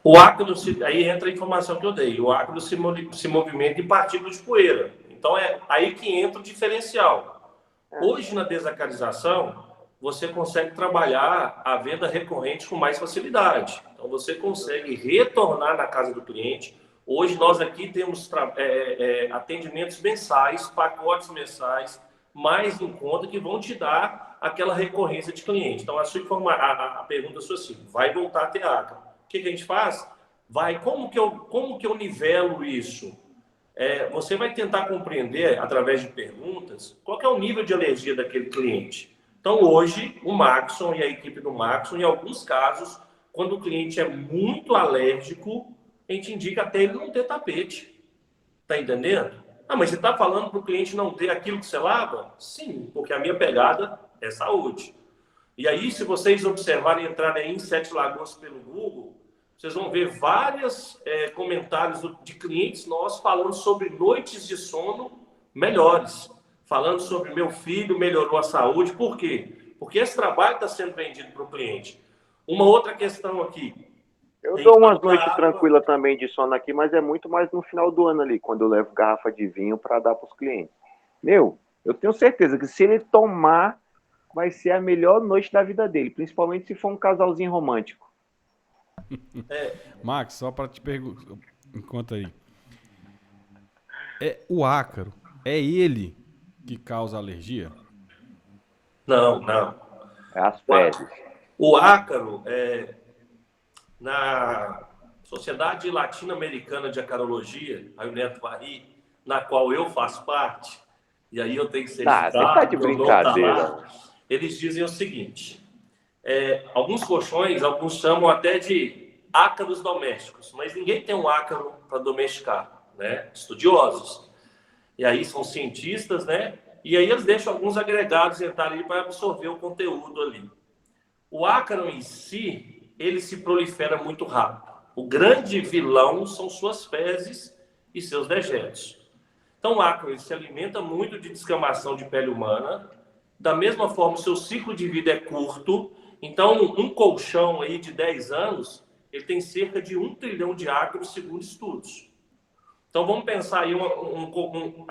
O ácido, aí entra a informação que eu dei, o ácido se movimenta em partículas de poeira. Então é aí que entra o diferencial. Hoje, na desacarização, você consegue trabalhar a venda recorrente com mais facilidade. Então você consegue retornar na casa do cliente. Hoje nós aqui temos atendimentos mensais, pacotes mensais, mais em conta, que vão te dar aquela recorrência de cliente. Então a pergunta é assim, vai voltar a ter ACA. O que a gente faz? Como que eu nivelo isso? Você vai tentar compreender, através de perguntas, qual que é o nível de alergia daquele cliente. Então, hoje, o Maxon e a equipe do Maxon, em alguns casos, quando o cliente é muito alérgico, a gente indica até ele não ter tapete. Tá entendendo? Mas você está falando para o cliente não ter aquilo que você lava? Sim, porque a minha pegada é saúde. E aí, se vocês observarem, entrarem aí em Sete Lagoas pelo Google, vocês vão ver vários comentários de clientes nossos falando sobre noites de sono melhores. Falando sobre meu filho melhorou a saúde. Por quê? Porque esse trabalho está sendo vendido para o cliente. Uma outra questão aqui. Eu dou umas noites tranquilas também de sono aqui, mas é muito mais no final do ano ali, quando eu levo garrafa de vinho para dar para os clientes. Meu, eu tenho certeza que se ele tomar, vai ser a melhor noite da vida dele, principalmente se for um casalzinho romântico. Max, só para te perguntar, enquanto aí. O ácaro, é ele que causa alergia? Não, não. É as fezes. O ácaro, na Sociedade Latino-Americana de Acarologia, aí o Neto Varri, na qual eu faço parte, e aí eu tenho que ser Você tá de brincadeira. eles dizem o seguinte, alguns colchões, alguns chamam até de ácaros domésticos, mas ninguém tem um ácaro para domesticar, né? Estudiosos. E aí são cientistas, né? E aí eles deixam alguns agregados entrarem ali para absorver o conteúdo ali. O ácaro em si, ele se prolifera muito rápido. O grande vilão são suas fezes e seus dejetos. Então o ácaro ele se alimenta muito de descamação de pele humana. Da mesma forma, o seu ciclo de vida é curto. Então um colchão aí de 10 anos, ele tem cerca de 1 trilhão de ácaros segundo estudos. Então vamos pensar aí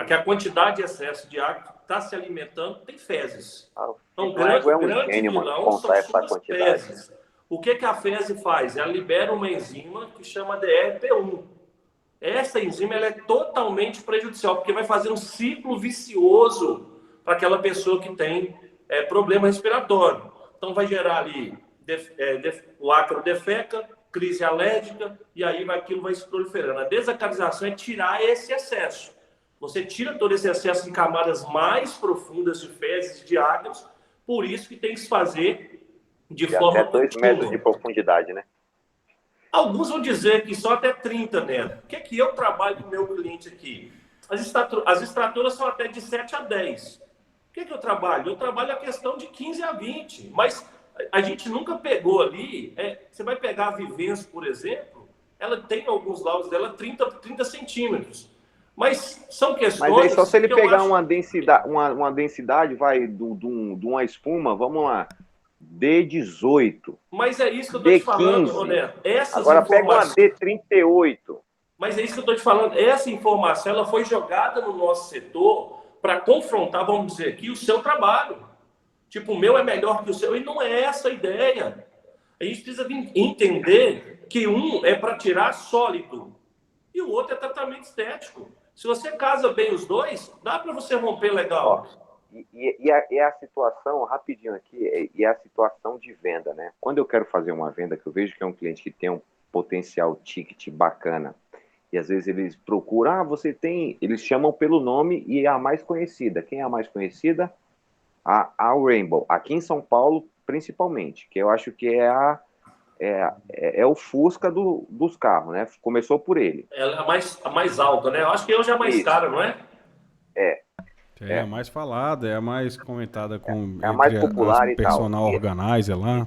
que a quantidade de excesso de ácaro está se alimentando tem fezes. Então o grande vilão são suas fezes. O que a fezes faz? Ela libera uma enzima que chama DRP1. Essa enzima ela é totalmente prejudicial, porque vai fazer um ciclo vicioso para aquela pessoa que tem problema respiratório. Então vai gerar ali, o ácaro defeca, crise alérgica, e aí aquilo vai se proliferando. A desacarização é tirar esse excesso. Você tira todo esse excesso em camadas mais profundas de fezes e de ácaros, por isso que tem que se fazer de forma até 2 metros de profundidade, né? Alguns vão dizer que só até 30 metros. O que é que eu trabalho com o meu cliente aqui? As extratoras são até de 7 a 10. O que é que eu trabalho? Eu trabalho a questão de 15 a 20. Mas a gente nunca pegou ali... você vai pegar a Vivência, por exemplo, ela tem alguns laudos dela 30 centímetros. Mas são questões... Mas aí só se ele pegar uma densidade, vai, de uma espuma, vamos lá... D18. Mas é isso que eu estou te falando, Neto. Agora pega uma D38. Mas é isso que eu estou te falando. Essa informação ela foi jogada no nosso setor para confrontar, vamos dizer aqui, o seu trabalho. Tipo, o meu é melhor que o seu. E não é essa a ideia. A gente precisa entender que um é para tirar sólido e o outro é tratamento estético. Se você casa bem os dois, dá para você romper legal. E a situação, rapidinho aqui, e a situação de venda, né? Quando eu quero fazer uma venda, que eu vejo que é um cliente que tem um potencial ticket bacana, e às vezes eles procuram, você tem... Eles chamam pelo nome e é a mais conhecida. Quem é a mais conhecida? A Rainbow. Aqui em São Paulo, principalmente, que eu acho que é o Fusca dos carros, né? Começou por ele. Ela é a mais alta, né? Eu acho que hoje é a mais cara, não é? É a mais falada, é a mais comentada com a mais popular e tal. Personal organizer lá.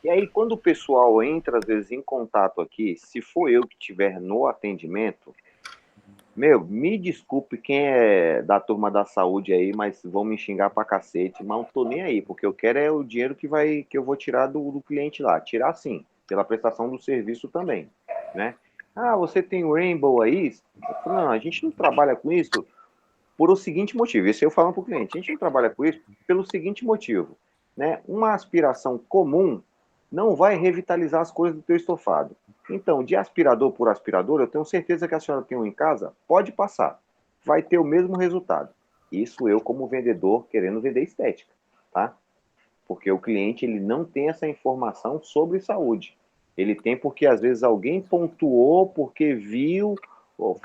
E aí, quando o pessoal entra, às vezes, em contato aqui, se for eu que estiver no atendimento, me desculpe quem é da turma da saúde aí, mas vão me xingar pra cacete, mas não tô nem aí, porque eu quero é o dinheiro que eu vou tirar do cliente lá. Tirar sim, pela prestação do serviço também, né? Você tem o Rainbow aí? Eu falo, não, a gente não trabalha com isso por o seguinte motivo, esse eu falo para o cliente, a gente não trabalha com isso pelo seguinte motivo, né? Uma aspiração comum não vai revitalizar as coisas do teu estofado. Então, de aspirador por aspirador, eu tenho certeza que a senhora tem um em casa, pode passar, vai ter o mesmo resultado. Isso eu como vendedor querendo vender estética, tá? Porque o cliente ele não tem essa informação sobre saúde. Ele tem porque às vezes alguém pontuou, porque viu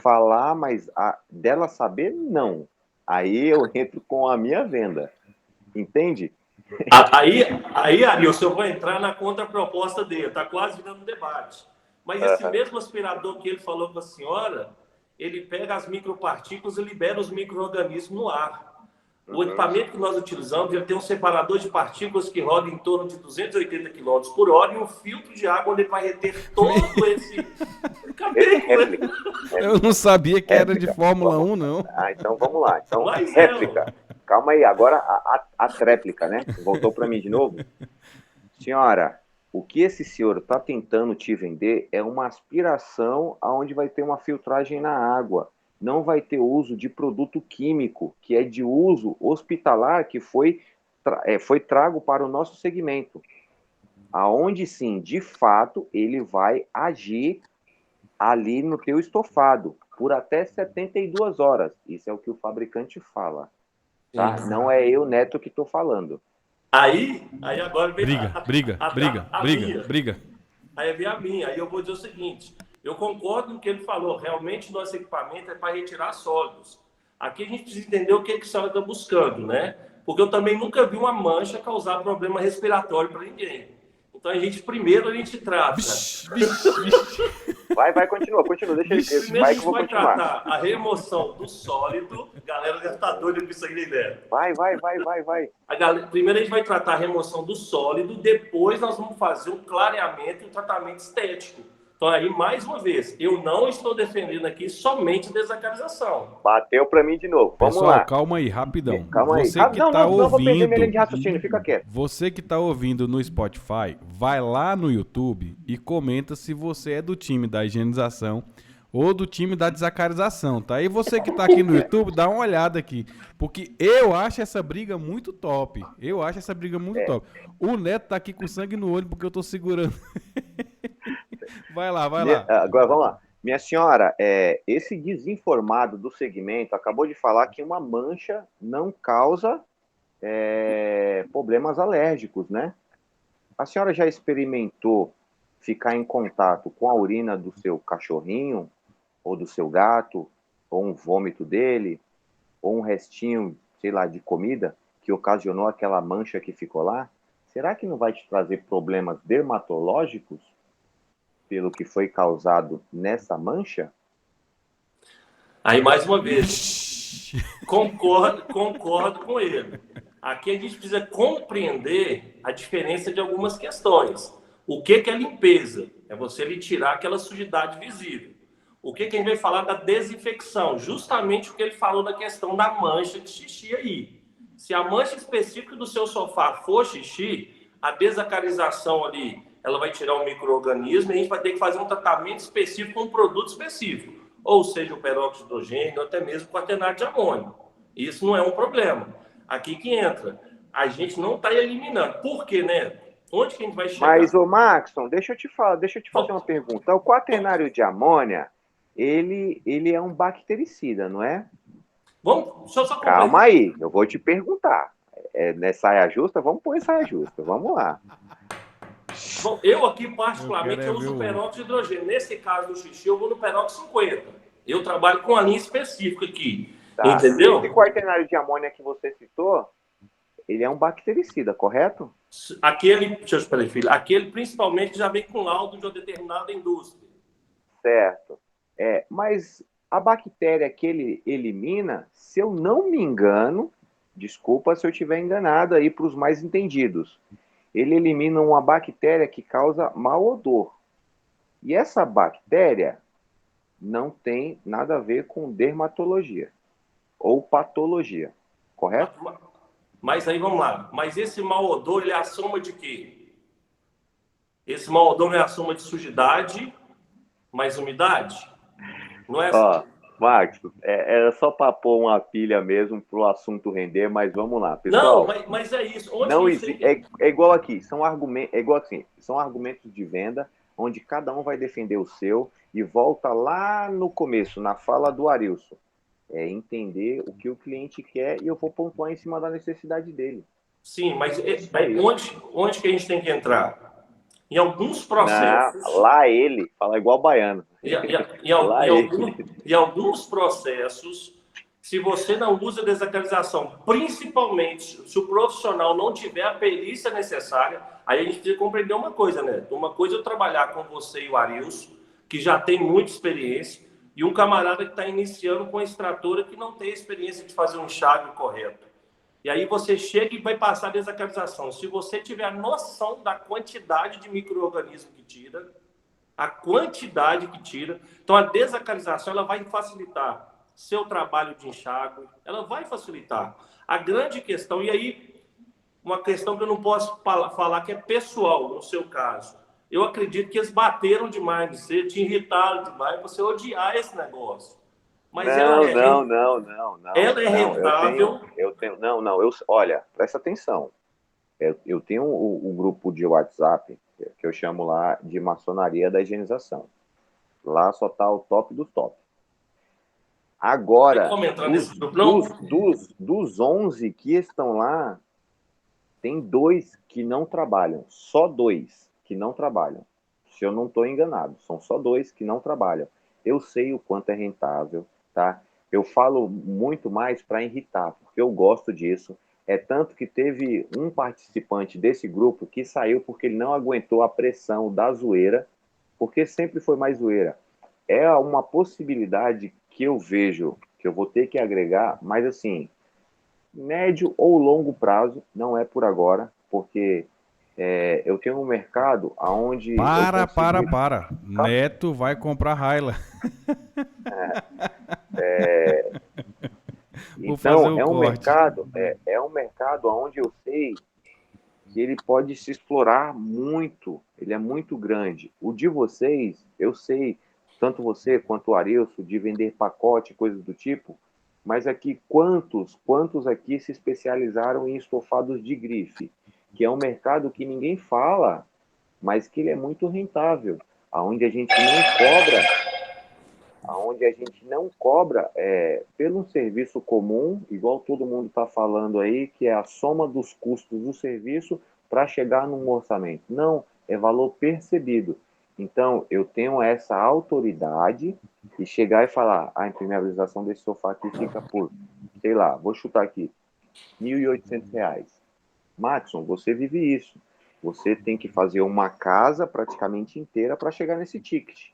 falar, mas dela saber, não. Aí eu entro com a minha venda. Entende? Aí, Arilson, eu vou entrar na contraproposta dele. Está quase virando debate. Mas esse mesmo aspirador que ele falou com a senhora, ele pega as micropartículas e libera os micro-organismos no ar. O equipamento que nós utilizamos, ele tem um separador de partículas que roda em torno de 280 km por hora e um filtro de água onde ele vai reter todo esse... Eu não sabia que era de Fórmula 1, não. Então vamos lá. Então, réplica. Calma aí, agora a tréplica, né? Voltou para mim de novo. Senhora, o que esse senhor está tentando te vender é uma aspiração onde vai ter uma filtragem na água. não vai ter uso de produto químico, que é de uso hospitalar, que foi trago para o nosso segmento. Aonde, sim, de fato, ele vai agir ali no teu estofado, por até 72 horas. Isso é o que o fabricante fala. Tá? Não é eu, Neto, que estou falando. Aí agora vem Briga. Aí vem a minha. Aí eu vou dizer o seguinte: eu concordo com o que ele falou. Realmente, nosso equipamento é para retirar sólidos. Aqui a gente precisa entender o que a senhora está buscando, né? Porque eu também nunca vi uma mancha causar problema respiratório para ninguém. Então, primeiro a gente trata. Vai, continua, deixa ele. Primeiro a gente vai tratar a remoção do sólido. A galera já está doida com isso aí, né? Vai. Primeiro a gente vai tratar a remoção do sólido, depois nós vamos fazer um clareamento e um tratamento estético. Então, aí, mais uma vez, eu não estou defendendo aqui somente desacralização. Bateu para mim de novo. Vamos Pessoal, lá. calma aí, rapidão. Calma aí. Você que tá ouvindo, não vou perder minha linha de raciocínio, fica quieto. Você que tá ouvindo no Spotify, vai lá no YouTube e comenta se você é do time da higienização ou do time da desacarização, tá? E você que tá aqui no YouTube, dá uma olhada aqui, porque eu acho essa briga muito top. Top. O Neto tá aqui com sangue no olho porque eu tô segurando. Vai lá. Agora, vamos lá. Minha senhora, esse desinformado do segmento acabou de falar que uma mancha não causa problemas alérgicos, né? A senhora já experimentou ficar em contato com a urina do seu cachorrinho, ou do seu gato, ou um vômito dele, ou um restinho, sei lá, de comida que ocasionou aquela mancha que ficou lá? Será que não vai te trazer problemas dermatológicos pelo que foi causado nessa mancha? Aí, mais uma vez, concordo com ele. Aqui a gente precisa compreender a diferença de algumas questões. O que é limpeza? É você lhe tirar aquela sujidade visível. O que a gente vai falar da desinfecção? Justamente o que ele falou da questão da mancha de xixi aí. Se a mancha específica do seu sofá for xixi, a desacarização ali, ela vai tirar um micro-organismo e a gente vai ter que fazer um tratamento específico com um produto específico. Ou seja, o peróxido de hidrogênio, ou até mesmo o quaternário de amônio. Isso não é um problema. Aqui que entra. A gente não está eliminando. Por quê, né? Onde que a gente vai chegar? Mas, ô Maxson, deixa eu te fazer uma pergunta. O quaternário de amônia, ele é um bactericida, não é? Deixa eu só Calma aí, eu vou te perguntar. Saia justa? Vamos pôr saia justa. Vamos lá. Bom, eu aqui, particularmente, eu uso o peróxido de hidrogênio. Nesse caso do xixi, eu vou no peróxido 50. Eu trabalho com uma linha específica aqui. Tá. Entendeu? Esse quaternário de amônia que você citou, ele é um bactericida, correto? Deixa eu esperar, filho. Aquele, principalmente, já vem com laudo de uma determinada indústria. Certo. Mas a bactéria que ele elimina, se eu não me engano, desculpa se eu estiver enganado aí para os mais entendidos, ele elimina uma bactéria que causa mau odor. E essa bactéria não tem nada a ver com dermatologia ou patologia, correto? Mas aí, vamos lá. Mas esse mau odor, ele é a soma de quê? Esse mau odor não é a soma de sujidade mais umidade? Não é assim? Max, era só para pôr uma pilha mesmo para o assunto render, mas vamos lá, pessoal. Não, mas é isso. É igual aqui, são argumentos de venda, onde cada um vai defender o seu e volta lá no começo, na fala do Arilson. Entender o que o cliente quer e eu vou pontuar em cima da necessidade dele. Sim, mas onde que a gente tem que entrar? Em alguns processos... lá ele, fala igual baiano. Em alguns processos, se você não usa desacralização, principalmente se o profissional não tiver a perícia necessária, aí a gente precisa compreender uma coisa, né? Uma coisa é eu trabalhar com você e o Arilson, que já tem muita experiência, e um camarada que está iniciando com a extratora que não tem experiência de fazer um enxágue correto. E aí você chega e vai passar a desacralização. Se você tiver a noção da quantidade de micro-organismo que tira, então a desacralização ela vai facilitar seu trabalho de enxágue, ela vai facilitar. A grande questão, e aí uma questão que eu não posso falar que é pessoal, no seu caso, eu acredito que eles bateram demais, você te irritaram demais, você odiar esse negócio. Mas ela é não. ela é rentável. Olha, presta atenção. Eu tenho o grupo de WhatsApp, que eu chamo lá de maçonaria da higienização. Lá só tá o top do top. Agora, Tem como entrar nesse grupo, não? dos 11 que estão lá, tem 2 que não trabalham. Só 2 que não trabalham. Se eu não estou enganado, são só 2 que não trabalham. Eu sei o quanto é rentável, tá? Eu falo muito mais para irritar, porque eu gosto disso. É tanto que teve um participante desse grupo que saiu porque ele não aguentou a pressão da zoeira, porque sempre foi mais zoeira. É uma possibilidade que eu vejo que eu vou ter que agregar, mas assim, médio ou longo prazo, não é por agora, porque eu tenho um mercado onde... Para. Neto vai comprar Hilux. Então, é um mercado onde eu sei que ele pode se explorar muito, ele é muito grande. O de vocês, eu sei, tanto você quanto o Arilson, de vender pacote, coisas do tipo, mas aqui, quantos aqui se especializaram em estofados de grife? Que é um mercado que ninguém fala, mas que ele é muito rentável, aonde a gente não cobra pelo um serviço comum, igual todo mundo está falando aí, que é a soma dos custos do serviço para chegar num orçamento. Não, é valor percebido. Então, eu tenho essa autoridade de chegar e falar, a impermeabilização desse sofá aqui fica por, sei lá, vou chutar aqui, R$1.800. Maxson, você vive isso. Você tem que fazer uma casa praticamente inteira para chegar nesse ticket.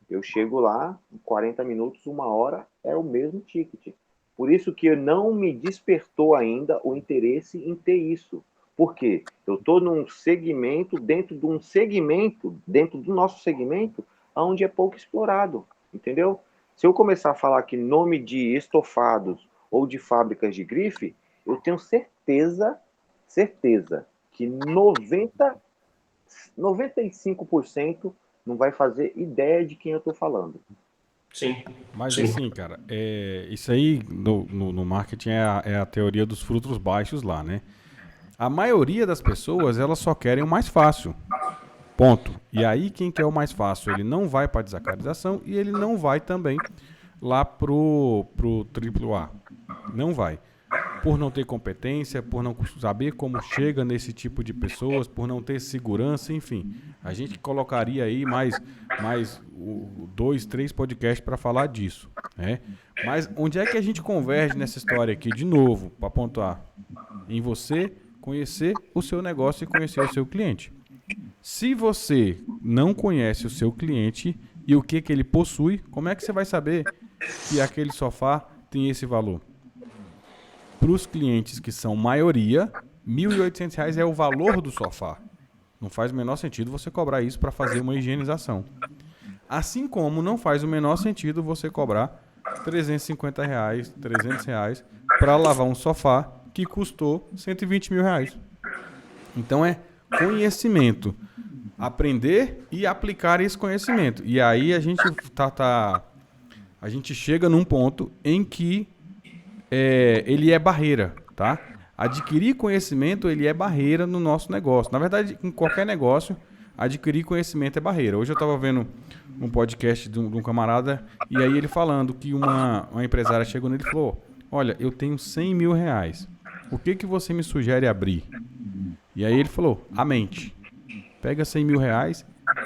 Eu chego lá, em 40 minutos, 1 hora, é o mesmo ticket. Por isso que não me despertou ainda o interesse em ter isso. Por quê? Eu estou num segmento, dentro do nosso segmento, onde é pouco explorado, entendeu? Se eu começar a falar aqui nome de estofados ou de fábricas de grife, eu tenho certeza que 95% não vai fazer ideia de quem eu estou falando. Sim. Mas assim, cara, isso aí no marketing é a teoria dos frutos baixos lá, né? A maioria das pessoas, elas só querem o mais fácil. Ponto. E aí, quem quer o mais fácil, ele não vai para a desacralização e ele não vai também lá pro AAA. Não vai. Por não ter competência, por não saber como chega nesse tipo de pessoas, por não ter segurança, enfim. A gente colocaria aí mais 2, 3 podcasts para falar disso, né? Mas onde é que a gente converge nessa história aqui, de novo, para pontuar? Em você conhecer o seu negócio e conhecer o seu cliente. Se você não conhece o seu cliente e o que ele possui, como é que você vai saber que aquele sofá tem esse valor? Para os clientes que são maioria, R$1.800 é o valor do sofá. Não faz o menor sentido você cobrar isso para fazer uma higienização. Assim como não faz o menor sentido você cobrar R$350, R$300 para lavar um sofá que custou R$120 mil. Então é conhecimento. Aprender e aplicar esse conhecimento. E aí a gente a gente chega num ponto em que ele é barreira, tá? Adquirir conhecimento, ele é barreira no nosso negócio. Na verdade, em qualquer negócio, adquirir conhecimento é barreira. Hoje eu estava vendo um podcast de um camarada e aí ele falando que uma empresária chegou nele e falou: olha, eu tenho R$100 mil. O que você me sugere abrir? E aí ele falou: a mente. Pega R$100 mil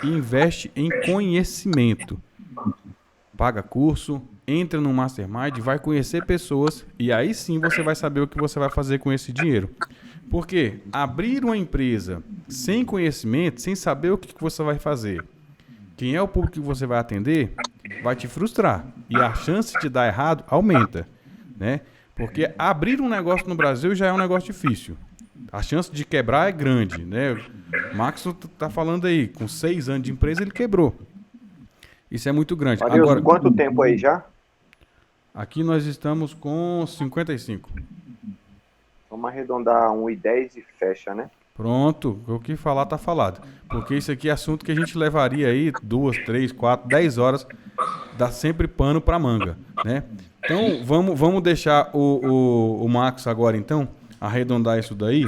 e investe em conhecimento. Paga curso, entra no Mastermind, vai conhecer pessoas e aí sim você vai saber o que você vai fazer com esse dinheiro. Porque abrir uma empresa sem conhecimento, sem saber o que você vai fazer, quem é o público que você vai atender, vai te frustrar. E a chance de dar errado aumenta, né? Porque abrir um negócio no Brasil já é um negócio difícil. A chance de quebrar é grande, né? O Max tá falando aí, com 6 anos de empresa ele quebrou. Isso é muito grande. Adilson, agora, quanto tempo aí já? Aqui nós estamos com 55. Vamos arredondar 1,10 e fecha, né? Pronto, o que falar tá falado. Porque isso aqui é assunto que a gente levaria aí 2, 3, 4, 10 horas, dá sempre pano pra manga. né? Então, vamos deixar o Marcos agora, então, arredondar isso daí.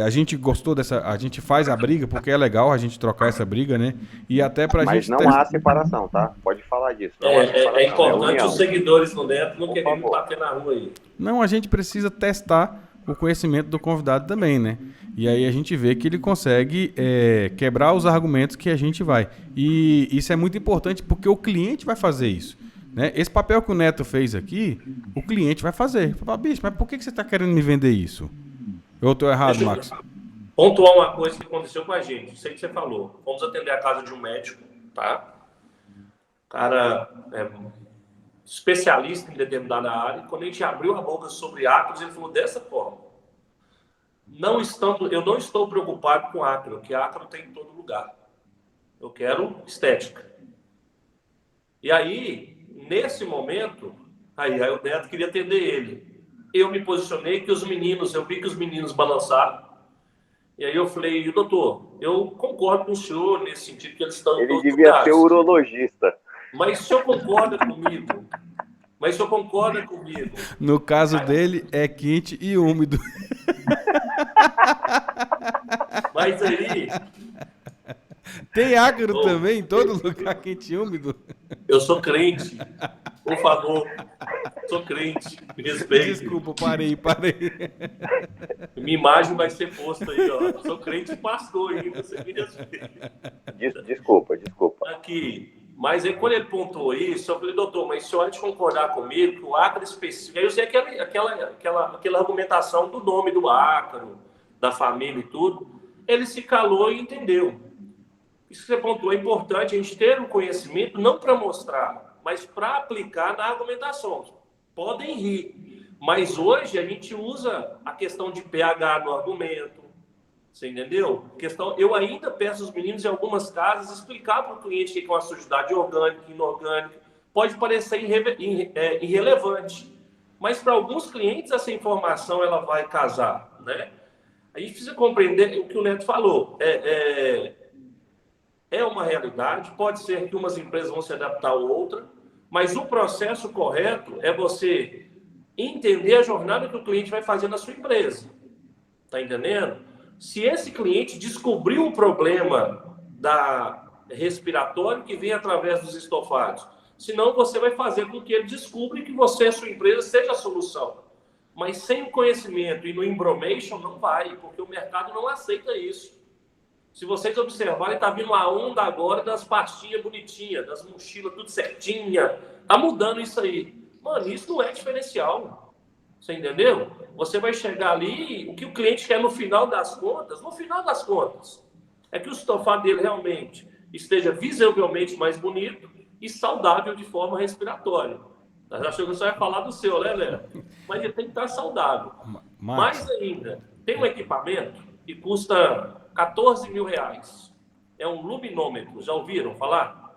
A gente gostou dessa... A gente faz a briga porque é legal a gente trocar essa briga, né? E até pra Mas gente... não há separação, tá? Pode falar disso. Não há separação, É importante união. os seguidores do Neto não Por quererem favor. bater na rua aí. Não, a gente precisa testar o conhecimento do convidado também, né? E aí a gente vê que ele consegue quebrar os argumentos que a gente vai. E isso é muito importante porque o cliente vai fazer isso, né? Esse papel que o Neto fez aqui, o cliente vai fazer. Fala, bicho, mas por que você está querendo me vender isso? Eu estou errado, Deixa eu Max? pontuar uma coisa que aconteceu com a gente. Sei que você falou. Fomos atender a casa de um médico, tá? Cara especialista em determinada área. Quando a gente abriu a boca sobre ácaros, ele falou dessa forma. Eu não estou preocupado com ácaro, porque ácaro tem em todo lugar. Eu quero estética. E aí, nesse momento, aí o Neto queria atender ele. Eu me posicionei que eu vi que os meninos balançaram. E aí eu falei, doutor, eu concordo com o senhor nesse sentido que eles estão em Ele todos os devia lugares. ser urologista. Mas o senhor concorda comigo? No caso dele, é quente e úmido. Mas aí, Tem ácaro também em todo lugar quente e úmido? eu sou crente. Por favor, sou crente. Me respeite. Desculpa, parei. Minha imagem vai ser posta aí, ó. Eu sou crente e pastor ainda, você me respeita. Desculpa. Aqui. Mas aí, quando ele pontuou isso, eu falei, doutor, mas se o senhor há de concordar comigo que o ácaro específico... Aí eu usei aquela argumentação do nome do ácaro, da família e tudo. Ele se calou e entendeu. Isso que você pontuou é importante, a gente ter o conhecimento, não para mostrar, mas para aplicar na argumentação. Podem rir, mas hoje a gente usa a questão de pH no argumento, você entendeu? Eu ainda peço aos meninos em algumas casas explicar para o cliente o que é uma sujidade orgânica, inorgânica. Pode parecer irrelevante, mas para alguns clientes essa informação ela vai casar, né? A gente precisa compreender o que o Neto falou. É uma realidade, pode ser que umas empresas vão se adaptar a outra, mas o processo correto é você entender a jornada que o cliente vai fazer na sua empresa. Está entendendo? Se esse cliente descobriu o problema respiratório que vem através dos estofados, senão você vai fazer com que ele descubra que você e a sua empresa seja a solução. Mas sem o conhecimento e no embromation não vai, porque o mercado não aceita isso. Se vocês observarem, está vindo a onda agora das pastinhas bonitinhas, das mochilas tudo certinha. Está mudando isso aí. Mano, isso não é diferencial. Você entendeu? Você vai chegar ali, o que o cliente quer no final das contas, é que o estofado dele realmente esteja visivelmente mais bonito e saudável de forma respiratória. Nós achamos que você vai falar do seu, né, Léo? Mas ele tem que estar saudável. Mais ainda, tem um equipamento que custa R$14 mil. É um luminômetro. Já ouviram falar?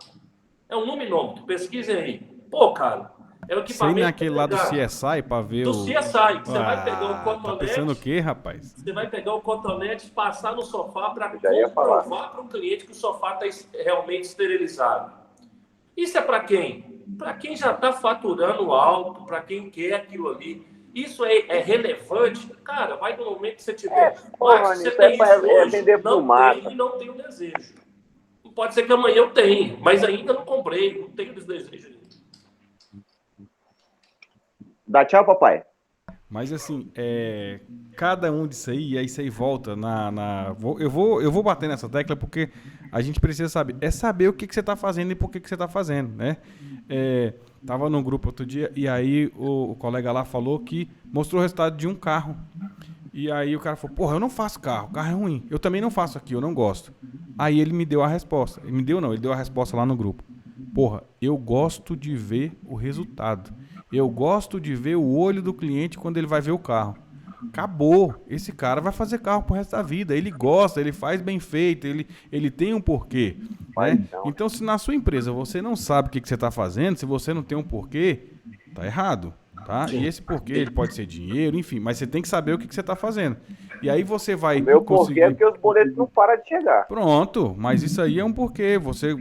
É um luminômetro. Pesquisem aí. Pô, cara, é o equipamento... Sei naquele lá do CSI pra ver do CSI. Você vai pegar o cotonete... Tá pensando o quê, rapaz? Você vai pegar o cotonete e passar no sofá para comprovar para um cliente que o sofá está realmente esterilizado. Isso é para quem? Para quem já está faturando alto, para quem quer aquilo ali. Isso é relevante? Cara, vai no momento que você tiver. Mas se você tem isso hoje, não tem o desejo. Pode ser que amanhã eu tenha, mas ainda não comprei, não tenho esse desejo. Dá tchau, papai. Mas assim, cada um disso aí, aí isso aí volta eu vou bater nessa tecla porque a gente precisa saber o que você está fazendo e por que você está fazendo, né? Tava num grupo outro dia e aí o colega lá falou que mostrou o resultado de um carro. E aí o cara falou, porra, eu não faço carro é ruim. Eu também não faço aqui, eu não gosto. Aí ele me deu a resposta. Ele deu a resposta lá no grupo. Porra, eu gosto de ver o resultado. Eu gosto de ver o olho do cliente quando ele vai ver o carro. Acabou. Esse cara vai fazer carro pro resto da vida. Ele gosta, ele faz bem feito, ele tem um porquê. Né? Então, se na sua empresa você não sabe o que você está fazendo, se você não tem um porquê, tá errado. Tá? E esse porquê, ele pode ser dinheiro, enfim, mas você tem que saber o que você está fazendo. E aí você vai O meu porquê é porque os boletos não param de chegar. Pronto, mas isso aí é um porquê. Você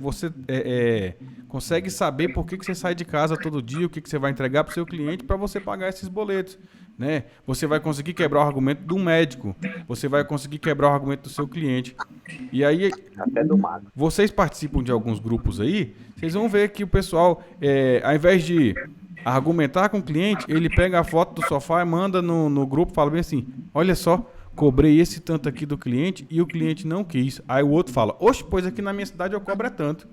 consegue saber por que você sai de casa todo dia, o que você vai entregar para o seu cliente para você pagar esses boletos. Né? Você vai conseguir quebrar o argumento do médico, você vai conseguir quebrar o argumento do seu cliente. E aí, Até do mago. vocês participam de alguns grupos aí, vocês vão ver que o pessoal, ao invés de argumentar com o cliente, ele pega a foto do sofá e manda no grupo, fala bem assim, olha só, cobrei esse tanto aqui do cliente e o cliente não quis. Aí o outro fala, oxe, pois aqui na minha cidade eu cobro tanto.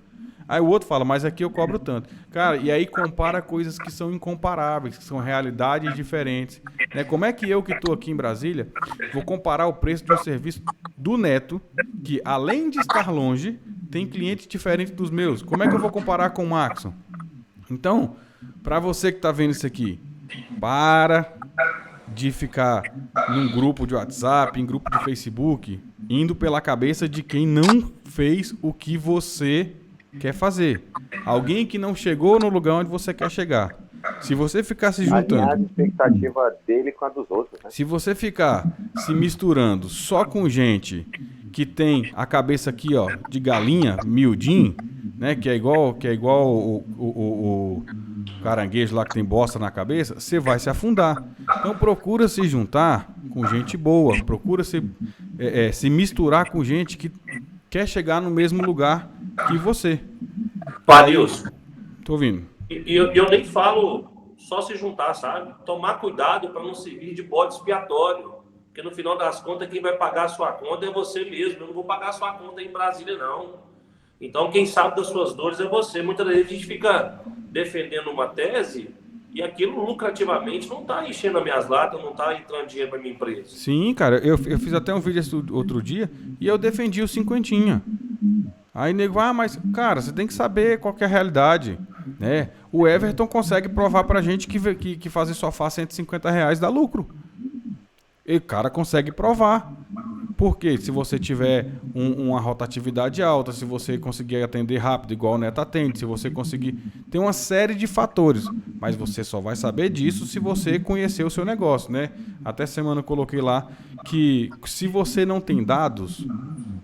Aí o outro fala, mas aqui eu cobro tanto. Cara, e aí compara coisas que são incomparáveis, que são realidades diferentes. Né? Como é que eu que estou aqui em Brasília vou comparar o preço de um serviço do Neto, que além de estar longe, tem clientes diferentes dos meus? Como é que eu vou comparar com o Maxon? Então, para você que está vendo isso aqui, para de ficar num grupo de WhatsApp, em grupo de Facebook, indo pela cabeça de quem não fez o que você quer fazer. Alguém que não chegou no lugar onde você quer chegar. Se você ficar se juntando... Alinhar a expectativa dele com a dos outros, né? Se você ficar se misturando só com gente que tem a cabeça aqui, ó, de galinha, miudinho, né, que é igual o caranguejo lá que tem bosta na cabeça, você vai se afundar. Então procura se juntar com gente boa, procura se misturar com gente que quer chegar no mesmo lugar que você. Parilson, Tô ouvindo. e eu nem falo só se juntar, sabe? Tomar cuidado para não servir de bode expiatório. Porque no final das contas, quem vai pagar a sua conta é você mesmo. Eu não vou pagar a sua conta em Brasília, não. Então, quem sabe das suas dores é você. Muitas vezes a gente fica defendendo uma tese e aquilo lucrativamente não está enchendo as minhas latas, não está entrando dinheiro para minha empresa. Sim, cara, eu fiz até um vídeo outro dia e eu defendi o cinquentinha. Aí nego, mas cara, você tem que saber qual que é a realidade, né? O Everton consegue provar pra gente que fazer sofá R$150 dá lucro. E o cara consegue provar. Porque se você tiver uma rotatividade alta, se você conseguir atender rápido, igual o Neto atende, se você conseguir... Tem uma série de fatores, mas você só vai saber disso se você conhecer o seu negócio, né? Até semana eu coloquei lá que se você não tem dados,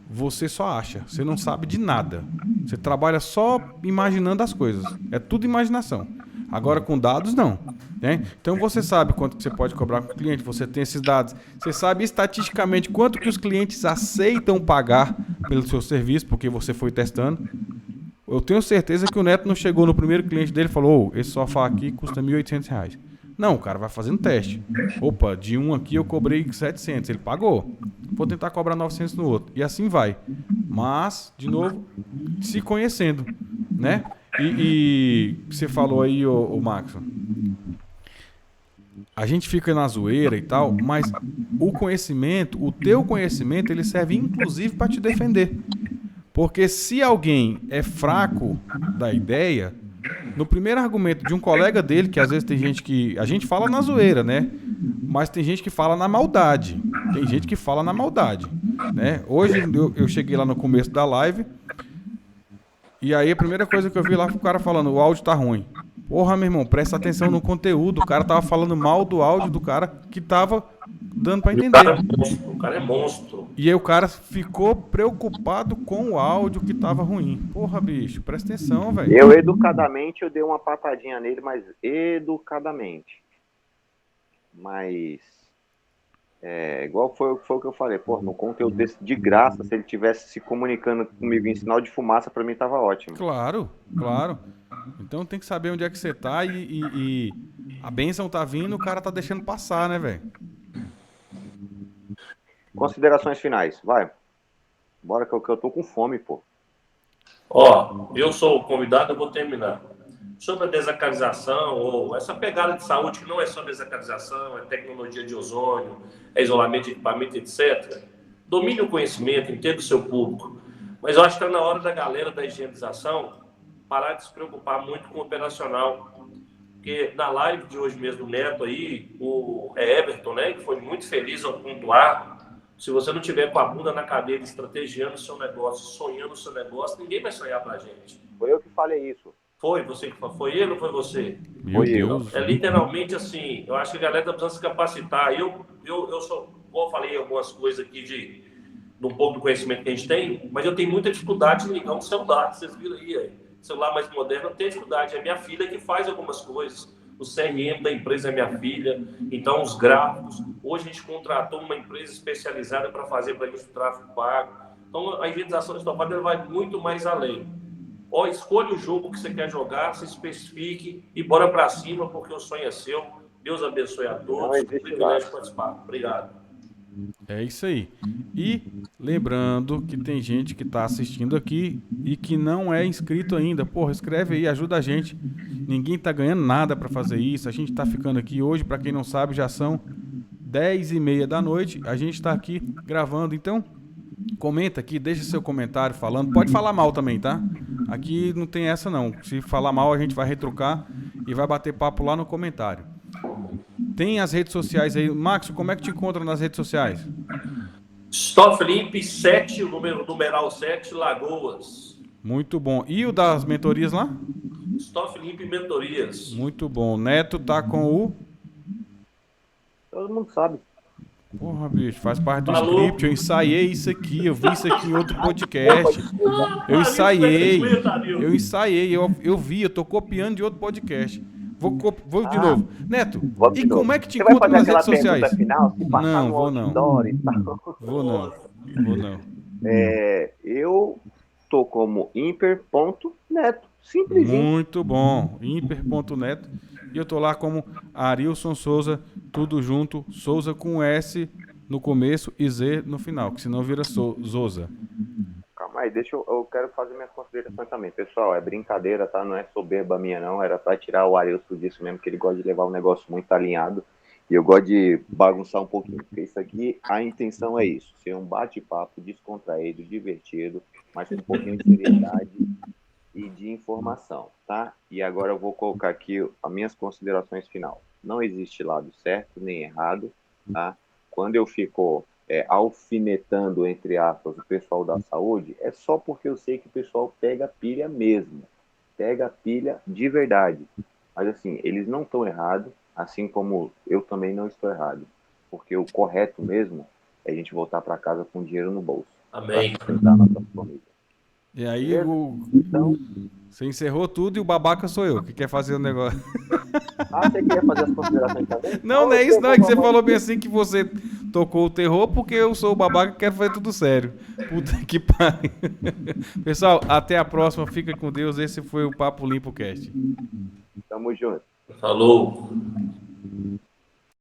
você só acha, você não sabe de nada. Você trabalha só imaginando as coisas. É tudo imaginação. Agora com dados, não. Né? Então você sabe quanto que você pode cobrar com o cliente, você tem esses dados. Você sabe estatisticamente quanto que os clientes aceitam pagar pelo seu serviço, porque você foi testando. Eu tenho certeza que o Neto não chegou no primeiro cliente dele e falou, esse sofá aqui custa R$1.800. Não, o cara vai fazendo teste. Opa, de um aqui eu cobrei 700, ele pagou. Vou tentar cobrar 900 no outro. E assim vai. Mas, de novo, se conhecendo, né? E você falou aí, o Maxon, a gente fica na zoeira e tal, mas o conhecimento, o teu conhecimento, ele serve inclusive para te defender. Porque se alguém é fraco da ideia, no primeiro argumento de um colega dele, que às vezes tem gente que... A gente fala na zoeira, né? Mas tem gente que fala na maldade. Tem gente que fala na maldade, né? Hoje eu cheguei lá no começo da live e aí a primeira coisa que eu vi lá foi o cara falando, o áudio tá ruim. Porra, meu irmão, presta atenção no conteúdo. O cara tava falando mal do áudio do cara que tava dando pra entender. O cara é monstro. E aí o cara ficou preocupado com o áudio que tava ruim. Porra, bicho, presta atenção, velho. Eu, educadamente, eu dei uma patadinha nele, mas educadamente. Mas, igual foi o que eu falei. Pô, no conteúdo desse de graça, se ele tivesse se comunicando comigo em sinal de fumaça, pra mim tava ótimo. Claro, claro. Então tem que saber onde é que você tá e a bênção tá vindo, o cara tá deixando passar, né, velho? Considerações finais, vai. Bora que eu tô com fome, pô. Ó, eu sou o convidado, eu vou terminar. Sobre a desacralização, ou essa pegada de saúde, que não é só desacralização, é tecnologia de ozônio, é isolamento de equipamento, etc. Domine o conhecimento, entenda o seu público. Mas eu acho que está na hora da galera da higienização parar de se preocupar muito com o operacional. Porque na live de hoje mesmo do Neto aí, o Everton, né, que foi muito feliz ao pontuar, se você não tiver com a bunda na cadeira estrategiando o seu negócio, sonhando o seu negócio, ninguém vai sonhar pra gente. Foi eu que falei isso. Foi você que falou? Foi ele ou foi você? Meu Deus. É literalmente assim, eu acho que a galera tá precisando se capacitar. Eu sou, igual eu falei algumas coisas aqui de um pouco do conhecimento que a gente tem, mas eu tenho muita dificuldade em ligar um celular, vocês viram aí. celular mais moderno, eu tenho dificuldade. É minha filha que faz algumas coisas. O CRM da empresa é minha filha, então os gráficos. Hoje a gente contratou uma empresa especializada para fazer para a gente o tráfego pago. Então a higienização estofada vai muito mais além. Ó, escolha o jogo que você quer jogar, se especifique e bora para cima, porque o sonho é seu. Deus abençoe a todos. É um privilégio participar. Obrigado. É isso aí. E lembrando que tem gente que está assistindo aqui e que não é inscrito ainda. Porra, escreve aí, ajuda a gente. Ninguém tá ganhando nada para fazer isso. A gente está ficando aqui hoje, para quem não sabe, já são 10h30 da noite. A gente está aqui gravando. Então, comenta aqui, deixa seu comentário falando. Pode falar mal também, tá? Aqui não tem essa não. Se falar mal, a gente vai retrucar e vai bater papo lá no comentário. Tem as redes sociais aí. Max, como é que te encontra nas redes sociais? Stoflimp 7, o numeral 7, Lagoas. Muito bom. E o das mentorias lá? Stoflimp Mentorias. Muito bom. Neto tá com o... Todo mundo sabe. Porra, bicho, faz parte do script. Eu ensaiei isso aqui, eu vi isso aqui em outro podcast. Eu ensaiei. Eu vi, eu tô copiando de outro podcast. Vou de novo. Neto, e como é que te encontra nas redes sociais? Final, não, vou não. Vou não. Eu tô como imper.neto. Simplesinho. Muito bom. Imper.neto. E eu tô lá como Arilson Souza, tudo junto. Souza com S no começo e Z no final, que senão vira Zoza. Calma aí, eu quero fazer minhas considerações também. Pessoal, é brincadeira, tá? Não é soberba minha, não. Era pra tirar o Arilson disso mesmo, que ele gosta de levar o negócio muito alinhado. E eu gosto de bagunçar um pouquinho, porque isso aqui, a intenção é isso. Ser um bate-papo descontraído, divertido, mas com um pouquinho de seriedade e de informação, tá? E agora eu vou colocar aqui as minhas considerações final. Não existe lado certo nem errado, tá? Quando eu fico alfinetando, entre aspas, o pessoal da saúde, é só porque eu sei que o pessoal pega pilha mesmo. Pega pilha de verdade. Mas assim, eles não estão errados, assim como eu também não estou errado. Porque o correto mesmo é a gente voltar para casa com dinheiro no bolso. Amém. Para sustentar a nossa família. E aí, Então, você encerrou tudo e o babaca sou eu, que quer fazer o negócio. você queria fazer as considerações também? Não é isso, não. É que você falou bem assim que você tocou o terror porque eu sou o babaca e quero fazer tudo sério. Puta que pariu. Pessoal, até a próxima. Fica com Deus. Esse foi o Papo Limpo Cast. Tamo junto. Falou.